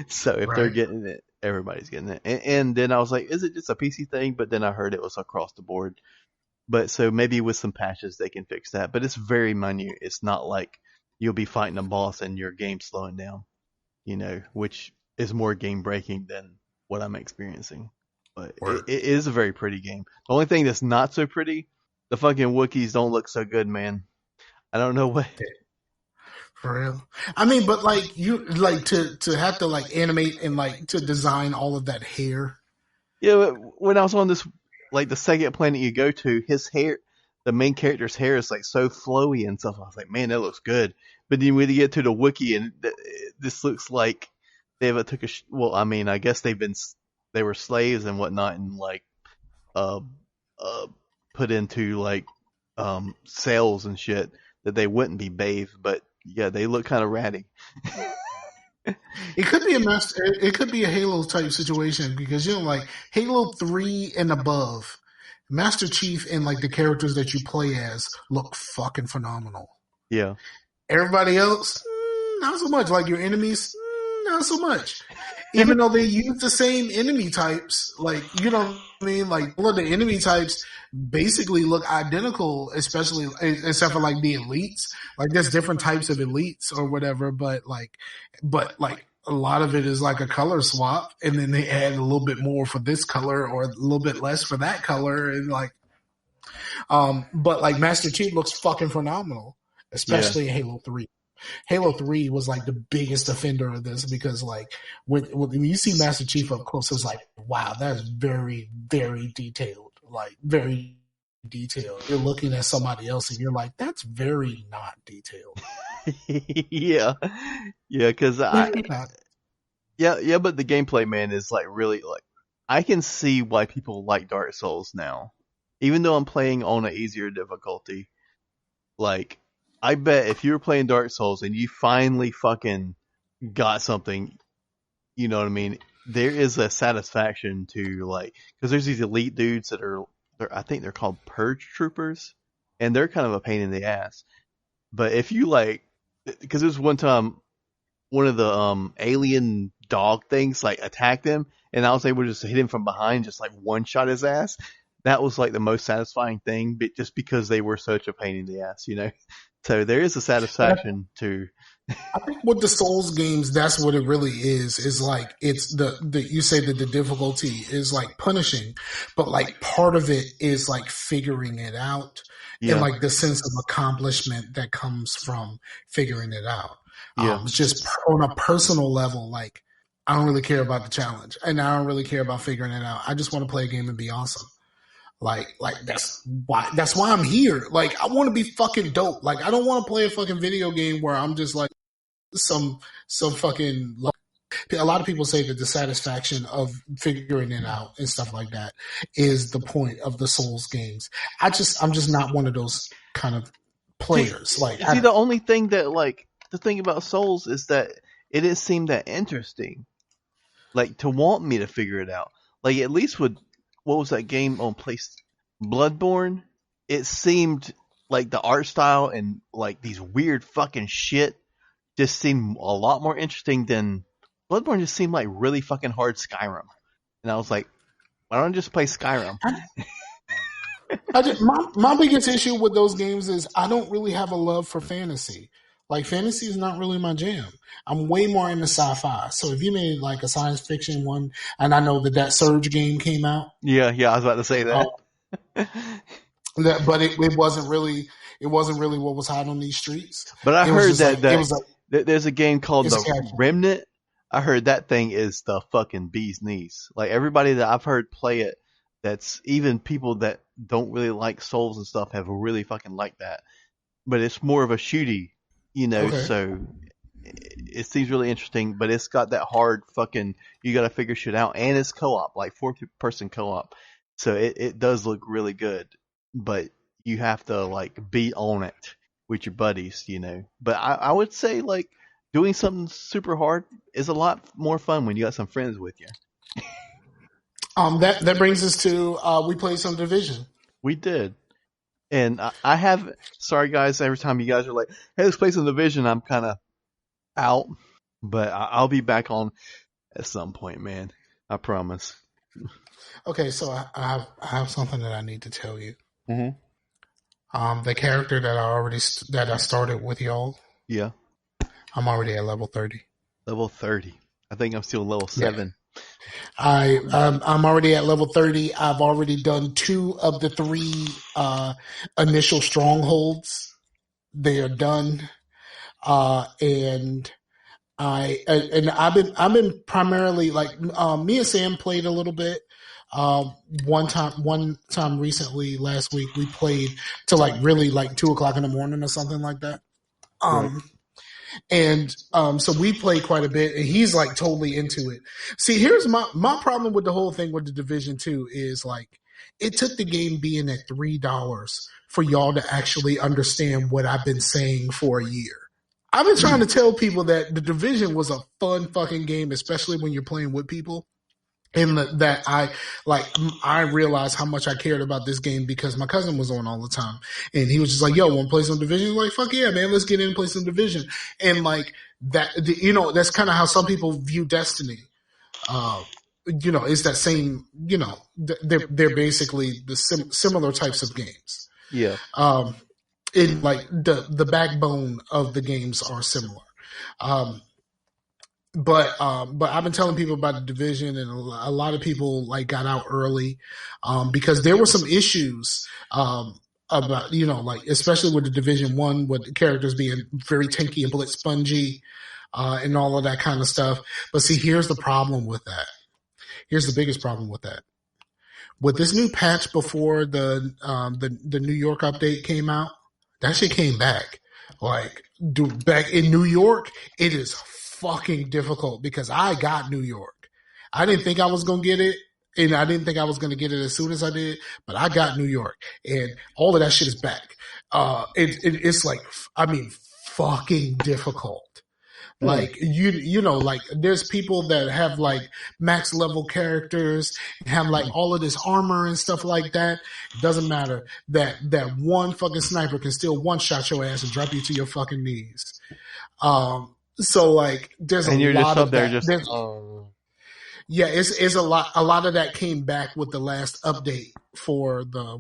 S3: So if they're
S2: Right.
S3: getting it, everybody's getting it. And then I was like, is it just a PC thing? But then I heard it was across the board. But so maybe with some patches they can fix that. But it's very minute. It's not like you'll be fighting a boss and your game's slowing down, which is more game breaking than what I'm experiencing. But it,
S2: Word.
S3: it is a very pretty game. The only thing that's not so pretty, the fucking Wookiees don't look so good, man. I don't know what.
S2: For real. I mean, but like you like to have to like animate and like to design all of that hair.
S3: Yeah, but when I was on this, like the second planet you go to, his hair, the main character's hair is like so flowy and stuff. I was like, man, that looks good. But then when you get to the wiki, and this looks like they ever took well, I mean, I guess they were slaves and whatnot, and like uh uh put into like cells and shit that they wouldn't be bathed. But yeah, they look kind of ratty.
S2: It could be a master. It could be a Halo type situation because like Halo 3 and above, Master Chief and like the characters that you play as look fucking phenomenal.
S3: Yeah.
S2: Everybody else, not so much. Like your enemies, not so much. Even though they use the same enemy types, like, you know what I mean? Like, all of the enemy types basically look identical, especially except for like the elites. Like, there's different types of elites or whatever, but like a lot of it is like a color swap, and then they add a little bit more for this color or a little bit less for that color, and like, but like Master Chief looks fucking phenomenal, especially in Halo 3. Halo 3 was like the biggest offender of this because like when you see Master Chief up close, it's like, wow, that's very, very detailed. Like very detailed. You're looking at somebody else and you're like, that's very not detailed.
S3: Yeah, because but the gameplay, man, is like really like, I can see why people like Dark Souls now, even though I'm playing on an easier difficulty. Like, I bet if you were playing Dark Souls and you finally fucking got something, you know what I mean? There is a satisfaction to, like, because there's these elite dudes that I think they're called Purge Troopers, and they're kind of a pain in the ass. But if you like, because there's one time one of the alien dog things like attacked him, and I was able to just hit him from behind, just like one shot his ass. That was like the most satisfying thing, but just because they were such a pain in the ass, you know. So there is a satisfaction to.
S2: I think with the Souls games, that's what it really is. Is like it's the you say that the difficulty is like punishing, but like part of it is like figuring it out, and like the sense of accomplishment that comes from figuring it out. It's just on a personal level, like I don't really care about the challenge, and I don't really care about figuring it out. I just want to play a game and be awesome. Like that's why I'm here. Like I want to be fucking dope. Like I don't want to play a fucking video game where I'm just like some fucking. A lot of people say that the satisfaction of figuring it out and stuff like that is the point of the Souls games. I'm just not one of those kind of players.
S3: The only thing that like the thing about Souls is that it didn't seem that interesting. Like to want me to figure it out. Like at least with. What was that game on Bloodborne? It seemed like the art style and like these weird fucking shit just seemed a lot more interesting than Bloodborne. Just seemed like really fucking hard Skyrim, and I was like, why don't I just play Skyrim?
S2: My biggest issue with those games is I don't really have a love for fantasy. Like fantasy is not really my jam. I'm way more into sci-fi. So if you made like a science fiction one, and I know that Surge game came out.
S3: Yeah, I was about to say that.
S2: But it wasn't really what was hot on these streets.
S3: But I heard there's a game called The Remnant. I heard that thing is the fucking bee's knees. Like everybody that I've heard play it, that's even people that don't really like Souls and stuff have really fucking liked that. But it's more of a shooty. You know, so it seems really interesting, but it's got that hard fucking, you gotta figure shit out, and it's co-op, like 4-person co-op, so it does look really good, but you have to like be on it with your buddies, you know. But I would say like doing something super hard is a lot more fun when you got some friends with you.
S2: That brings us to we played some Division.
S3: We did. And I have, sorry guys, every time you guys are like, hey, let's play some Division, I'm kind of out. But I'll be back on at some point, man. I promise.
S2: Okay, so I have something that I need to tell you.
S3: Mm-hmm.
S2: The character that I started with y'all.
S3: Yeah.
S2: I'm already at level 30.
S3: Level 30. I think I'm still level 7.
S2: I'm already at level 30. I've already done 2 of the 3 initial strongholds. They are done, and I've been primarily like me and Sam played a little bit. One time recently, last week we played to like really like 2:00 in the morning or something like that.
S3: Right.
S2: And so we played quite a bit, and he's like totally into it. See, here's my problem with the whole thing with the Division 2 is like it took the game being at $3 for y'all to actually understand what I've been saying for a year. I've been trying to tell people that the Division was a fun fucking game, especially when you're playing with people. And that I realized how much I cared about this game because my cousin was on all the time, and he was just like, "Yo, want to play some Division?" Like, "Fuck yeah, man, let's get in and play some Division." And like that, that's kind of how some people view Destiny. It's that same. They're basically the similar types of games.
S3: Yeah.
S2: In like the backbone of the games are similar. But I've been telling people about the Division, and a lot of people like got out early because there were some issues about like especially with the Division 1 with the characters being very tanky and bullet spongy and all of that kind of stuff. But see, here's the problem with that. Here's the biggest problem with that. With this new patch before the New York update came out, that shit came back. Like, dude, back in New York, it is fucking difficult because I got New York. I didn't think I was going to get it, and I didn't think I was going to get it as soon as I did, but I got New York, and all of that shit is back. It's like, I mean, fucking difficult. Like, like there's people that have like max level characters and have like all of this armor and stuff like that. It doesn't matter. That one fucking sniper can still one shot your ass and drop you to your fucking knees. So like there's
S3: and
S2: a
S3: you're
S2: lot
S3: just
S2: of
S3: up there
S2: that.
S3: just
S2: Yeah, it's a lot of that came back with the last update for the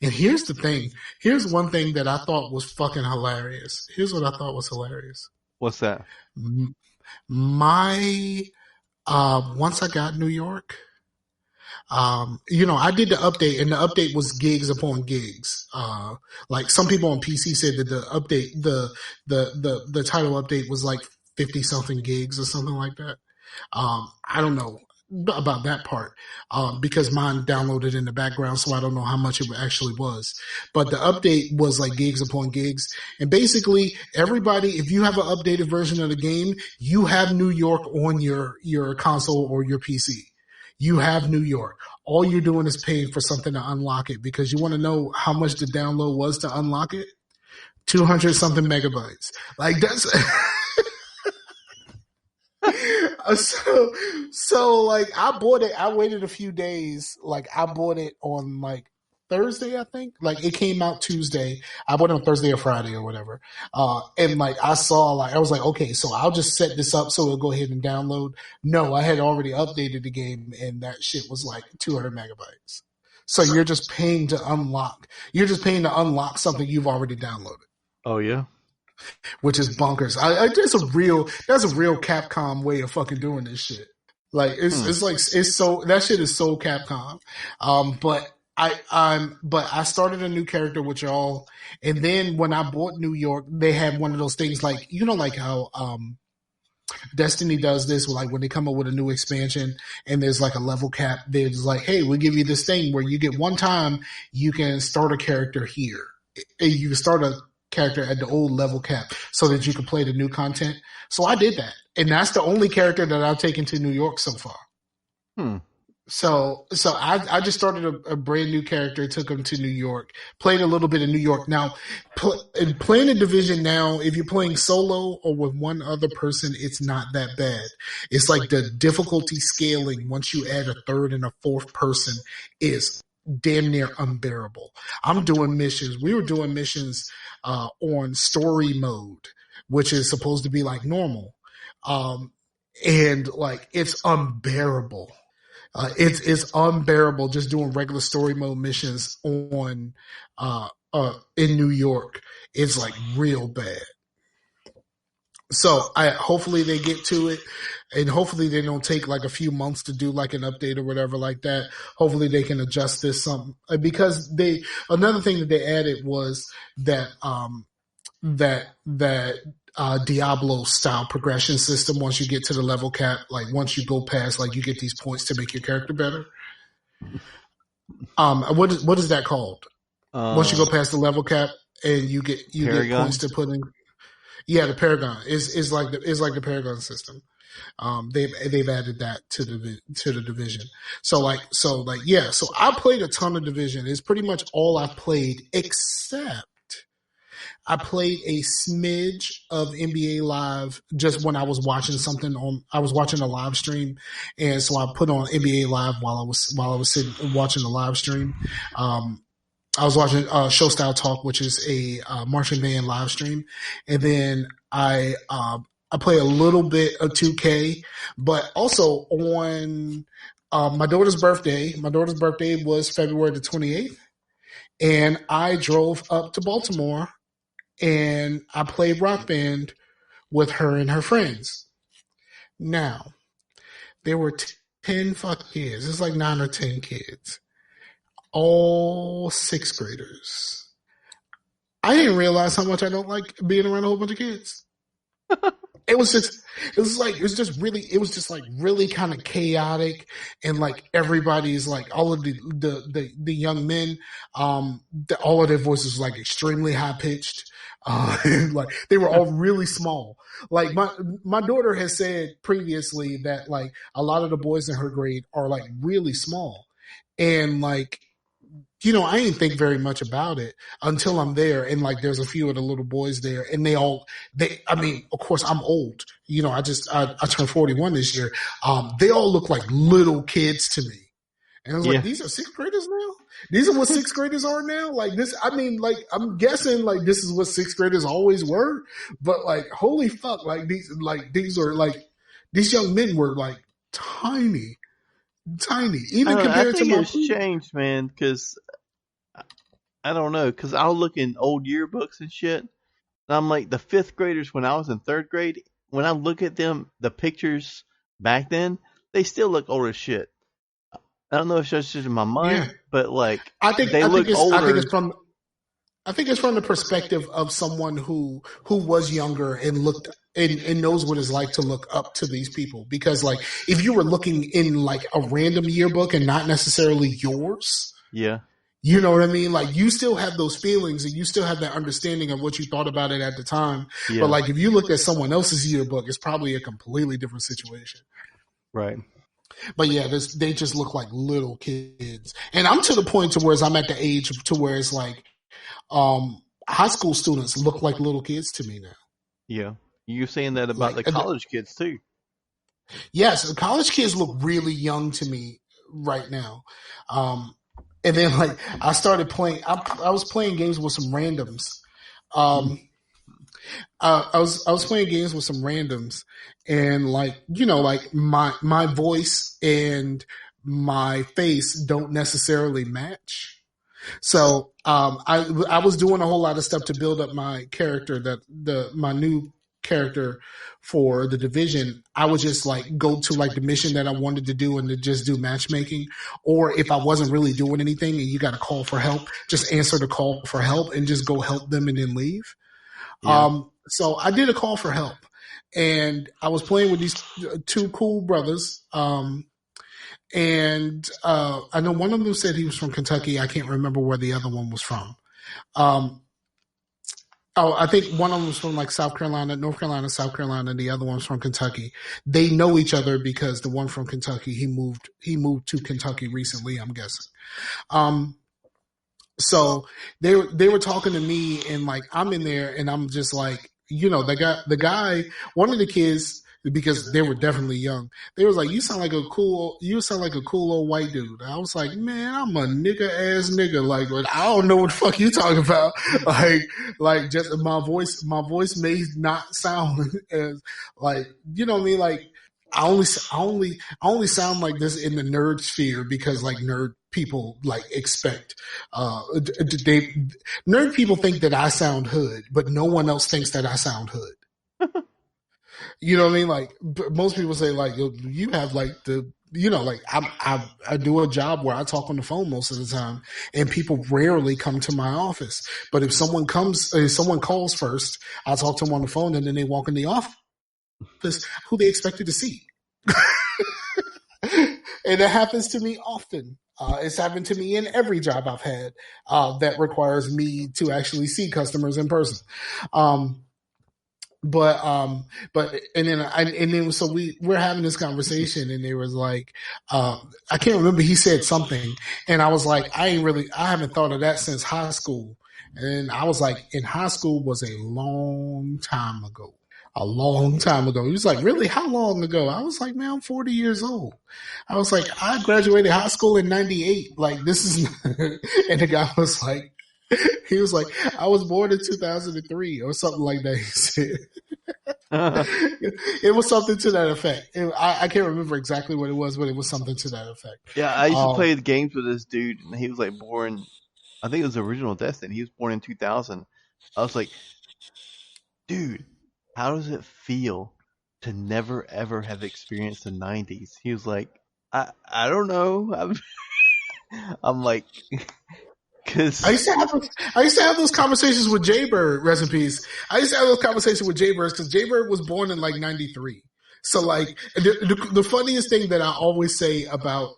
S2: And here's the thing. Here's one thing that I thought was fucking hilarious. Here's what I thought was hilarious.
S3: What's that?
S2: My once I got New York, I did the update, and the update was gigs upon gigs. Like some people on PC said that the update, the title update was like 50 something gigs or something like that. I don't know about that part because mine downloaded in the background, so I don't know how much it actually was. But the update was like gigs upon gigs, and basically everybody, if you have an updated version of the game, you have New York on your console or your PC. You have New York. All you're doing is paying for something to unlock it, because you want to know how much the download was to unlock it? 200 something megabytes. Like that's so like I bought it. I waited a few days. Like I bought it on like Thursday, I think. Like it came out Tuesday. I bought it on Thursday or Friday or whatever. And like I saw, like I was like, okay, so I'll just set this up so it'll go ahead and download. No, I had already updated the game, and that shit was like 200 megabytes. So you're just paying to unlock. You're just paying to unlock something you've already downloaded.
S3: Oh yeah.
S2: Which is bonkers. That's a real Capcom way of fucking doing this shit. Like it's so, that shit is so Capcom. But I started a new character with y'all, and then when I bought New York, they had one of those things like, like how Destiny does this, like when they come up with a new expansion and there's like a level cap, they're just like, hey, we'll give you this thing where you get one time you can start a character here. You can start a character at the old level cap so that you can play the new content. So I did that, and that's the only character that I've taken to New York so far. So I just started a brand new character, took him to New York, played a little bit of New York. Now, playing a Division now, if you're playing solo or with one other person, it's not that bad. It's like the difficulty scaling once you add a third and a fourth person is damn near unbearable. I'm doing missions. We were doing missions on story mode, which is supposed to be like normal. And like it's unbearable. It's unbearable just doing regular story mode missions on in New York. It's like real bad. So hopefully they get to it, and hopefully they don't take like a few months to do like an update or whatever like that. Hopefully they can adjust this some, because another thing that they added was that Diablo style progression system. Once you get to the level cap, like once you go past, like you get these points to make your character better. What is that called? Once you go past the level cap and you get points to put in. Yeah, the Paragon is like the Paragon system. They've added that to the Division. So I played a ton of Division. It's pretty much all I've played, except I played a smidge of NBA Live just when I was watching something I was watching a live stream, and so I put on NBA Live while I was sitting watching the live stream. I was watching Show Style Talk, which is a marching band live stream, and then I play a little bit of 2K, but also on my daughter's birthday. My daughter's birthday was February the 28th, and I drove up to Baltimore and I played Rock Band with her and her friends. Now, there were 10 fucking kids. It's like 9 or 10 kids. All sixth graders. I didn't realize how much I don't like being around a whole bunch of kids. It was just really kind of chaotic, and like everybody's like all of the young men, all of their voices were like extremely high pitched. Like they were all really small. Like my daughter has said previously that like a lot of the boys in her grade are like really small, and like, you know, I didn't think very much about it until I'm there, and like there's a few of the little boys there, and I mean, of course I'm old, you know, I turned 41 this year. They all look like little kids to me. And I was like, these are sixth graders now? These are what sixth graders are now? Like this, I mean, like, I'm guessing like this is what sixth graders always were, but like, holy fuck, like these young men were like tiny, even compared to my
S3: it's changed, man, because I don't know, because I'll look in old yearbooks and shit, and I'm like, the fifth graders when I was in third grade, when I look at them, the pictures back then, they still look old as shit. I don't know if it's just in my mind, but like, I think
S2: older. I think it's from the perspective of someone who was younger and looked and knows what it's like to look up to these people. Because like, if you were looking in like a random yearbook and not necessarily yours, you know what I mean? Like, you still have those feelings and you still have that understanding of what you thought about it at the time. But like, if you looked at someone else's yearbook, it's probably a completely different situation.
S3: Right.
S2: But yeah, they just look like little kids. And I'm to the point to where I'm at the age to where it's like, high school students look like little kids to me now.
S3: Yeah. You're saying that about like, the college kids too.
S2: Yes. The college kids look really young to me right now. And then like I started playing, I was playing games with some randoms. I was playing games with some randoms, and like, you know, like my voice and my face don't necessarily match. So I was doing a whole lot of stuff to build up my character, my new character for the division. I would just like go to like the mission that I wanted to do and to just do matchmaking. Or if I wasn't really doing anything and you got a call for help, just answer the call for help and just go help them and then leave. Yeah. So I did a call for help, and I was playing with these two cool brothers. And I know one of them said he was from Kentucky. I can't remember where the other one was from. I think one of them was from like South Carolina, North Carolina, South Carolina. The other one's from Kentucky. They know each other because the one from Kentucky, he moved to Kentucky recently, I'm guessing. So they were talking to me, and like I'm in there, and I'm just like, you know, the guy, one of the kids, because they were definitely young, they was like, you sound like a cool old white dude. I was like, man, I'm a nigga ass nigga. Like, I don't know what the fuck you talking about. Like just my voice may not sound as like, you know what I mean? Like, I only sound like this in the nerd sphere because like nerd people like expect, nerd people think that I sound hood, but no one else thinks that I sound hood. You know what I mean? Like, most people say like, you have like like I do a job where I talk on the phone most of the time, and people rarely come to my office. But if someone calls first, I talk to them on the phone, and then they walk in the office who they expected to see. And that happens to me often. It's happened to me in every job I've had that requires me to actually see customers in person. So we're having this conversation, and there was like, I can't remember, he said something, and I was like, I haven't thought of that since high school. And I was like, in high school was a long time ago. A long time ago. He was like, really? How long ago? I was like, man, I'm 40 years old. I was like, I graduated high school in 98. Like, this is, and the guy was like, he was like, I was born in 2003 or something like that. He said, it was something to that effect. I can't remember exactly what it was, but it was something to that effect.
S3: Yeah, I used to play the games with this dude, and he was like born. I think it was original Destiny. He was born in 2000. I was like, dude, how does it feel to never ever have experienced the 90s? He was like, I don't know. I'm like, because
S2: I used to have those conversations with Jaybird, rest in peace. I used to have those conversations with Jaybird because Jaybird was born in like 93. So like the funniest thing that I always say about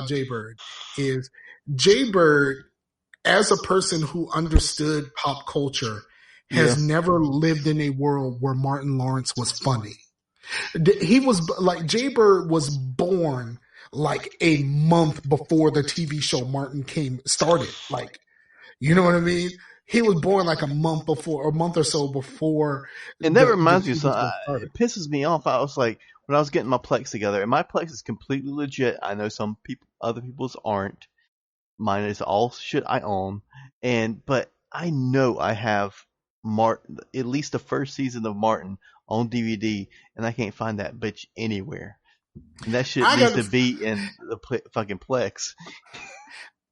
S2: Jaybird is Jaybird, as a person who understood pop culture, has never lived in a world where Martin Lawrence was funny. He was like, Jaybird was born like a month before the TV show Martin started. Like, you know what I mean? He was born like a month before, or a month or so before.
S3: And that reminds me of something. It pisses me off. I was like, when I was getting my Plex together, and my Plex is completely legit. I know some people, other people's aren't. Mine is all shit I own, but I know I have Martin, at least the first season of Martin on DVD, and I can't find that bitch anywhere. And that shit needs to be in the fucking Plex.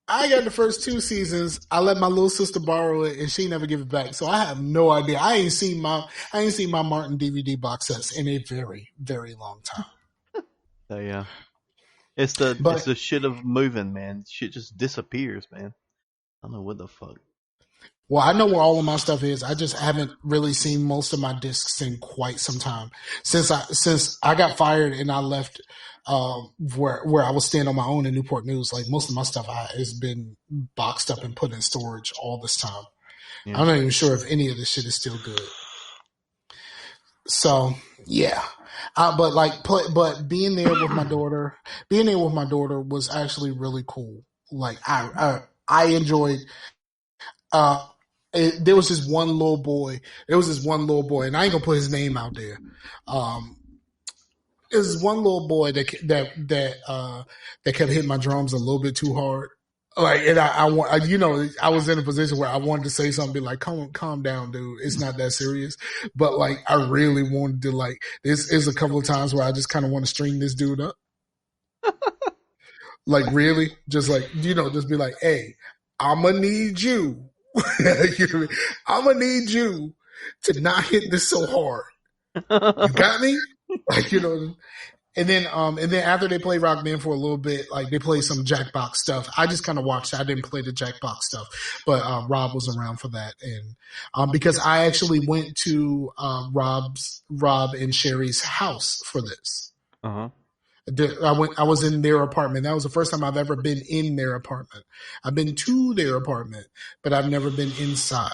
S2: I got the first 2 seasons. I let my little sister borrow it, and she never give it back. So I have no idea. I ain't seen my Martin DVD box sets in a very, very long time.
S3: So yeah, it's the shit of moving, man. Shit just disappears, man. I don't know what the fuck.
S2: Well, I know where all of my stuff is. I just haven't really seen most of my discs in quite some time since I got fired and I left where I was staying on my own in Newport News. Like, most of my stuff has been boxed up and put in storage all this time. Yeah. I'm not even sure if any of this shit is still good. So yeah, but being there with my daughter was actually really cool. Like, I enjoyed. There was this one little boy, and I ain't gonna put his name out there. It was one little boy that kept hitting my drums a little bit too hard. Like, and I was in a position where I wanted to say something, be like, calm down, dude. It's not that serious. But like, I really wanted to, like, there's a couple of times where I just kind of want to string this dude up. Like, really? Just like, just be like, hey, I'm gonna need you. I'm gonna need you to not hit this so hard. You got me? Like, and then after they play Rock Band for a little bit, like, they play some Jackbox stuff. I just kind of watched it. I didn't play the Jackbox stuff, but Rob was around for that, and because I actually went to Rob and Sherry's house for this.
S3: Uh-huh.
S2: I was in their apartment. That was the first time I've ever been in their apartment. I've been to their apartment, but I've never been inside.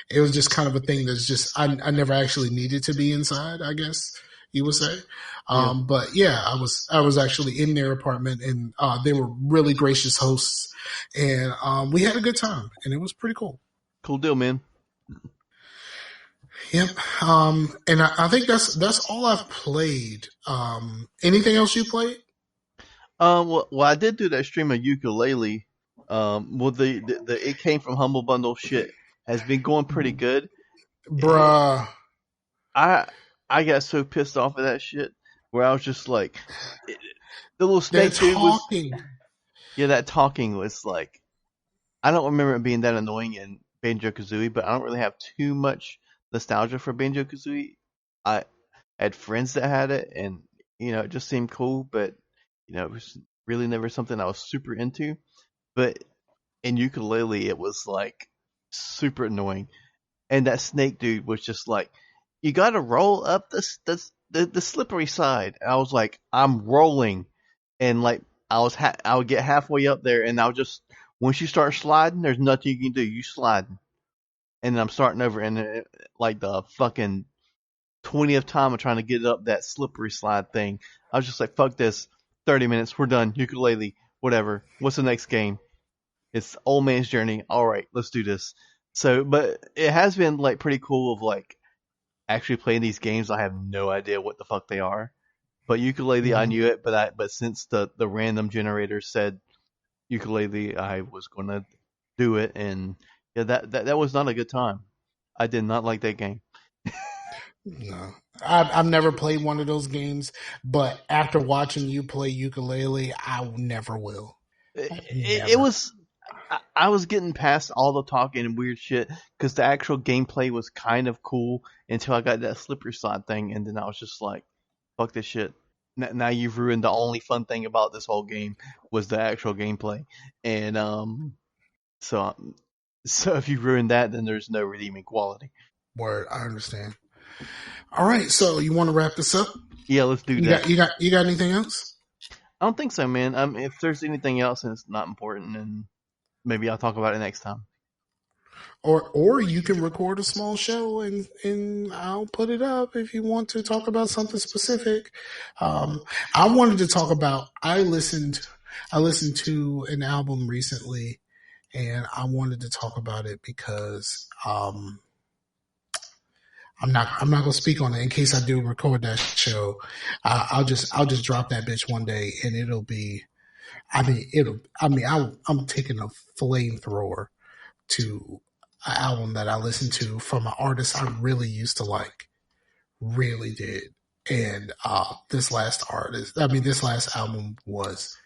S2: It was just kind of a thing that's just, I never actually needed to be inside, I guess you would say. But yeah, I was actually in their apartment, and they were really gracious hosts, and we had a good time, and it was pretty cool.
S3: Cool deal, man.
S2: Yep. And I think that's all I've played. Anything else you played?
S3: Well, I did do that stream of ukulele. Well, the It Came From Humble Bundle shit has been going pretty good.
S2: Bruh.
S3: I got so pissed off of that shit where I was just like, the little snake dude was. Yeah, that talking was like, I don't remember it being that annoying in Banjo-Kazooie, but I don't really have too much nostalgia for Banjo-Kazooie. I had friends that had it, and it just seemed cool, but it was really never something I was super into. But in ukulele, it was like super annoying, and that snake dude was just like, you got to roll up the slippery side. And I was like, I'm rolling, and like I would get halfway up there, and once you start sliding, there's nothing you can do. You sliding. And then I'm starting over, and like the fucking 20th time I'm trying to get up that slippery slide thing, I was just like, fuck this. 30 minutes, we're done. Ukulele, whatever. What's the next game? It's old man's journey. All right, let's do this. So, but it has been like pretty cool of like actually playing these games. I have no idea what the fuck they are. But ukulele, I
S2: Mhm.
S3: knew it. But since the random generator said ukulele, I was gonna do it, and yeah, that was not a good time. I did not like that game.
S2: No, I've never played one of those games, but after watching you play ukulele, I never will.
S3: It
S2: Never.
S3: was. I was getting past all the talking and weird shit because the actual gameplay was kind of cool until I got that slippery slide thing, and then I was just like, "Fuck this shit." Now you've ruined the only fun thing about this whole game was the actual gameplay, and so so if you ruin that, then there's no redeeming quality.
S2: Word, I understand. All right, so you want to wrap this up?
S3: Yeah, let's do
S2: You
S3: that.
S2: got anything else?
S3: I don't think so, man. If there's anything else and it's not important, then maybe I'll talk about it next time.
S2: Or you can record a small show and I'll put it up if you want to talk about something specific. I wanted to talk about I listened to an album recently and I wanted to talk about it because I'm not gonna speak on it in case I do record that show. I'll just drop that bitch one day and it'll be. I'm taking a flamethrower to an album that I listened to from an artist I really used to like, really did. And this last album was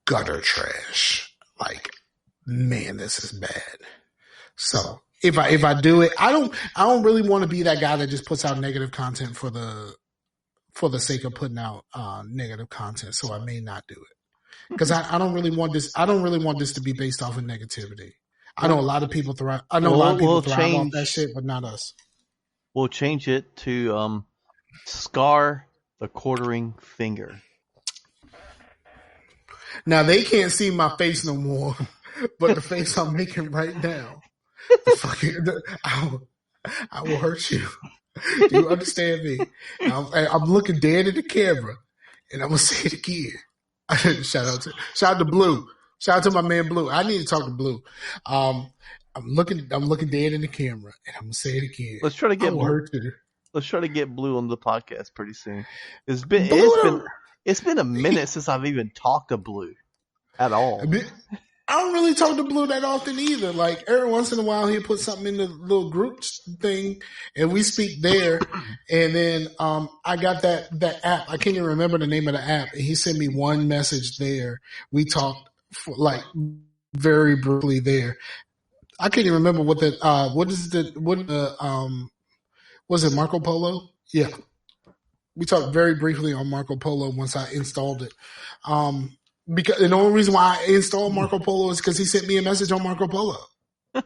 S2: gutter trash. Like, man, this is bad. So if I do it, I don't really want to be that guy that just puts out negative content for the sake of putting out negative content. So I may not do it because I don't really want this. I don't really want this to be based off of negativity. I know a lot of people thrive. I know a lot of people thrive off that shit, but not us.
S3: We'll change it to Scar the Quartering Finger.
S2: Now they can't see my face no more, but the face I'm making right now, I will hurt you. Do you understand me? I'm looking dead at the camera, and I'm gonna say it again. Shout out to Blue. Shout out to my man Blue. I need to talk to Blue. I'm looking dead in the camera, and I'm gonna say it again.
S3: Let's try to get Blue. Let's try to get Blue on the podcast pretty soon. It's been a minute since I've even talked to Blue at all.
S2: I don't really talk to Blue that often either. Like every once in a while, he'll put something in the little group thing, and we speak there. And then I got that app. I can't even remember the name of the app. And he sent me one message there. We talked for like very briefly there. I can't even remember what was it Marco Polo? Yeah, we talked very briefly on Marco Polo once I installed it. Because the only reason why I installed Marco Polo is because he sent me a message on Marco Polo. And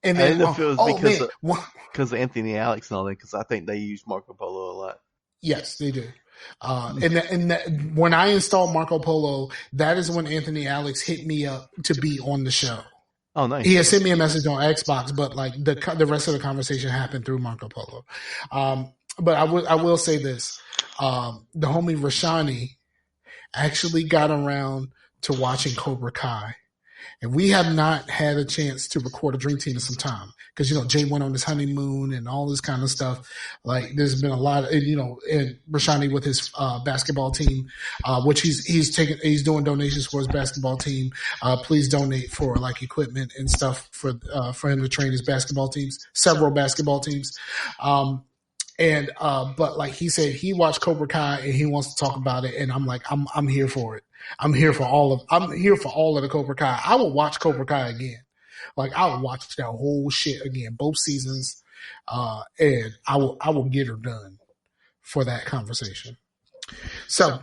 S2: then,
S3: I didn't know if it was because of Anthony Alex and all that, because I think they use Marco Polo a lot.
S2: Yes, they do. When I installed Marco Polo, that is when Anthony Alex hit me up to be on the show.
S3: Oh, nice.
S2: He had sent me a message on Xbox, but like the rest of the conversation happened through Marco Polo. But I will say this: the homie Rashani actually got around to watching Cobra Kai. And we have not had a chance to record a Dream Team in some time because, Jay went on his honeymoon and all this kind of stuff. Like there's been a lot of, and Rashani with his basketball team, which he's doing donations for his basketball team. Please donate for like equipment and stuff for him to train his basketball teams, several basketball teams. But like he said, he watched Cobra Kai and he wants to talk about it. And I'm like, I'm here for it. I'm here for all of the Cobra Kai. I will watch Cobra Kai again. Like I will watch that whole shit again, both seasons. And I will get her done for that conversation. So,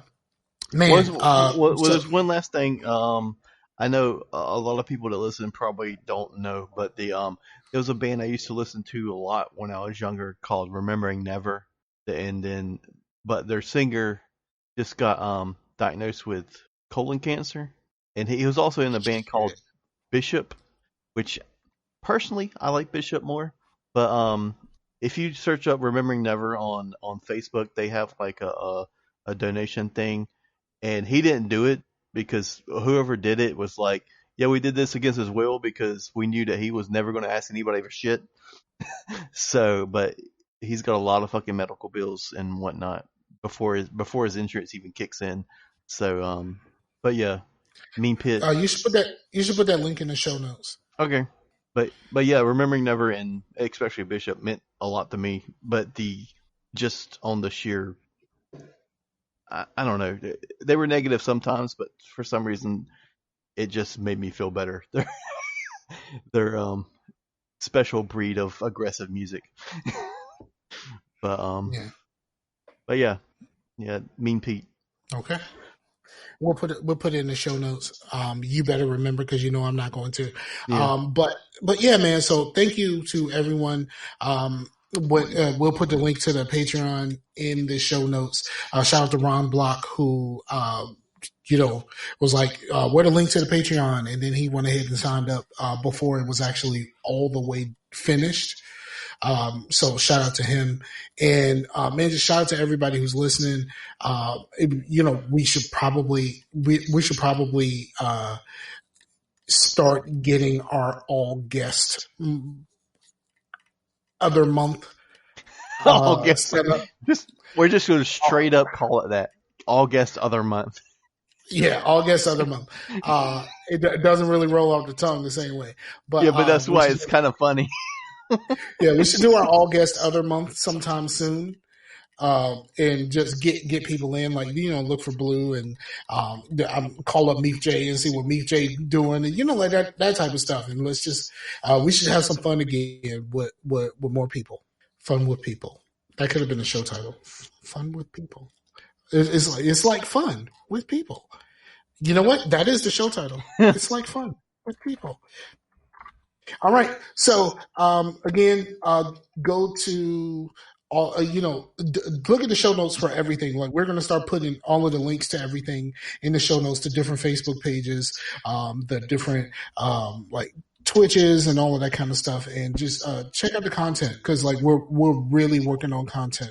S2: man,
S3: there's one last thing. I know a lot of people that listen probably don't know, but there was a band I used to listen to a lot when I was younger called Remembering Never, but their singer just got diagnosed with colon cancer, and he was also in a band called Bishop, which personally I like Bishop more. But if you search up Remembering Never on Facebook, they have like a donation thing, and he didn't do it because whoever did it was like, yeah, we did this against his will because we knew that he was never going to ask anybody for shit. So, but he's got a lot of fucking medical bills and whatnot before his insurance even kicks in. So, but yeah, Mean Pit.
S2: You should put that. You should put that link in the show notes.
S3: Okay. But yeah, remembering Never and especially Bishop meant a lot to me. But just on the sheer, I don't know, they were negative sometimes, but for some reason it just made me feel better. They're special breed of aggressive music. But yeah, Mean Pete.
S2: Okay. We'll put it in the show notes. You better remember because you know I'm not going to.
S3: Yeah.
S2: But yeah, man. So thank you to everyone. We'll put the link to the Patreon in the show notes. Shout out to Ron Block who was like, where the link to the Patreon, and then he went ahead and signed up before it was actually all the way finished. So shout out to him, and man, just shout out to everybody who's listening. We should probably start getting our all guest other month
S3: All guest.
S2: set up.
S3: We're just going to straight up call it that. All guest other month.
S2: Yeah, all guest other month. It doesn't really roll off the tongue the same way, but
S3: yeah, but that's why it's kind of funny.
S2: Yeah, we should do our all guest other month sometime soon, and just get people in. Like look for Blue and call up Meef J and see what Meef J doing, and like that type of stuff. And let's just we should have some fun again with more people. Fun with people. That could have been the show title. Fun with people. It's like fun with people. You know what? That is the show title. It's like fun with people. All right. So, again, go to all, look at the show notes for everything. Like we're going to start putting all of the links to everything in the show notes to different Facebook pages, the different, like Twitches and all of that kind of stuff. And just, check out the content because like we're really working on content,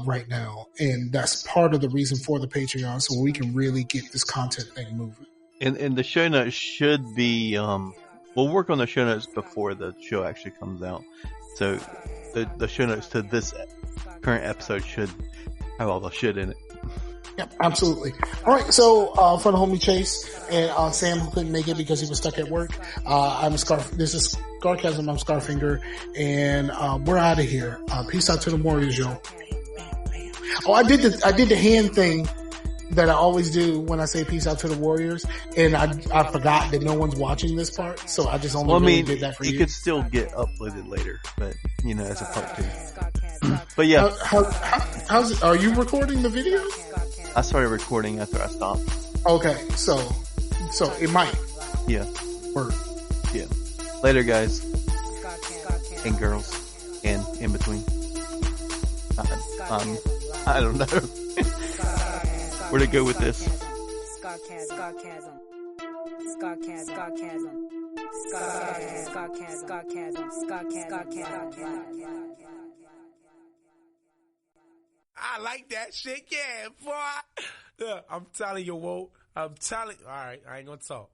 S2: right now. And that's part of the reason for the Patreon. So we can really get this content thing moving.
S3: And the show notes should be, we'll work on the show notes before the show actually comes out. So the show notes to this current episode should have all the shit in it.
S2: Yep, absolutely. All right, so for the homie Chase and Sam who couldn't make it because he was stuck at work, I'm Scarf. This is Scarcasm. I'm Scarfinger, and we're out of here. Peace out to the Warriors, yo. Oh, I did the hand thing that I always do when I say peace out to the Warriors, and I forgot that no one's watching this part, so I just only did that for you.
S3: It could still get uploaded later, but as a part 2. But yeah,
S2: how's it? Are you recording the video?
S3: I started recording after I stopped.
S2: Okay, so it might.
S3: Yeah.
S2: Work.
S3: Yeah. Later, guys and girls, and in between. I don't know. Where to go with this?
S1: I like that shit, yeah, boy. Look, I'm telling you, Whoa. I'm telling. All right, I ain't gonna talk.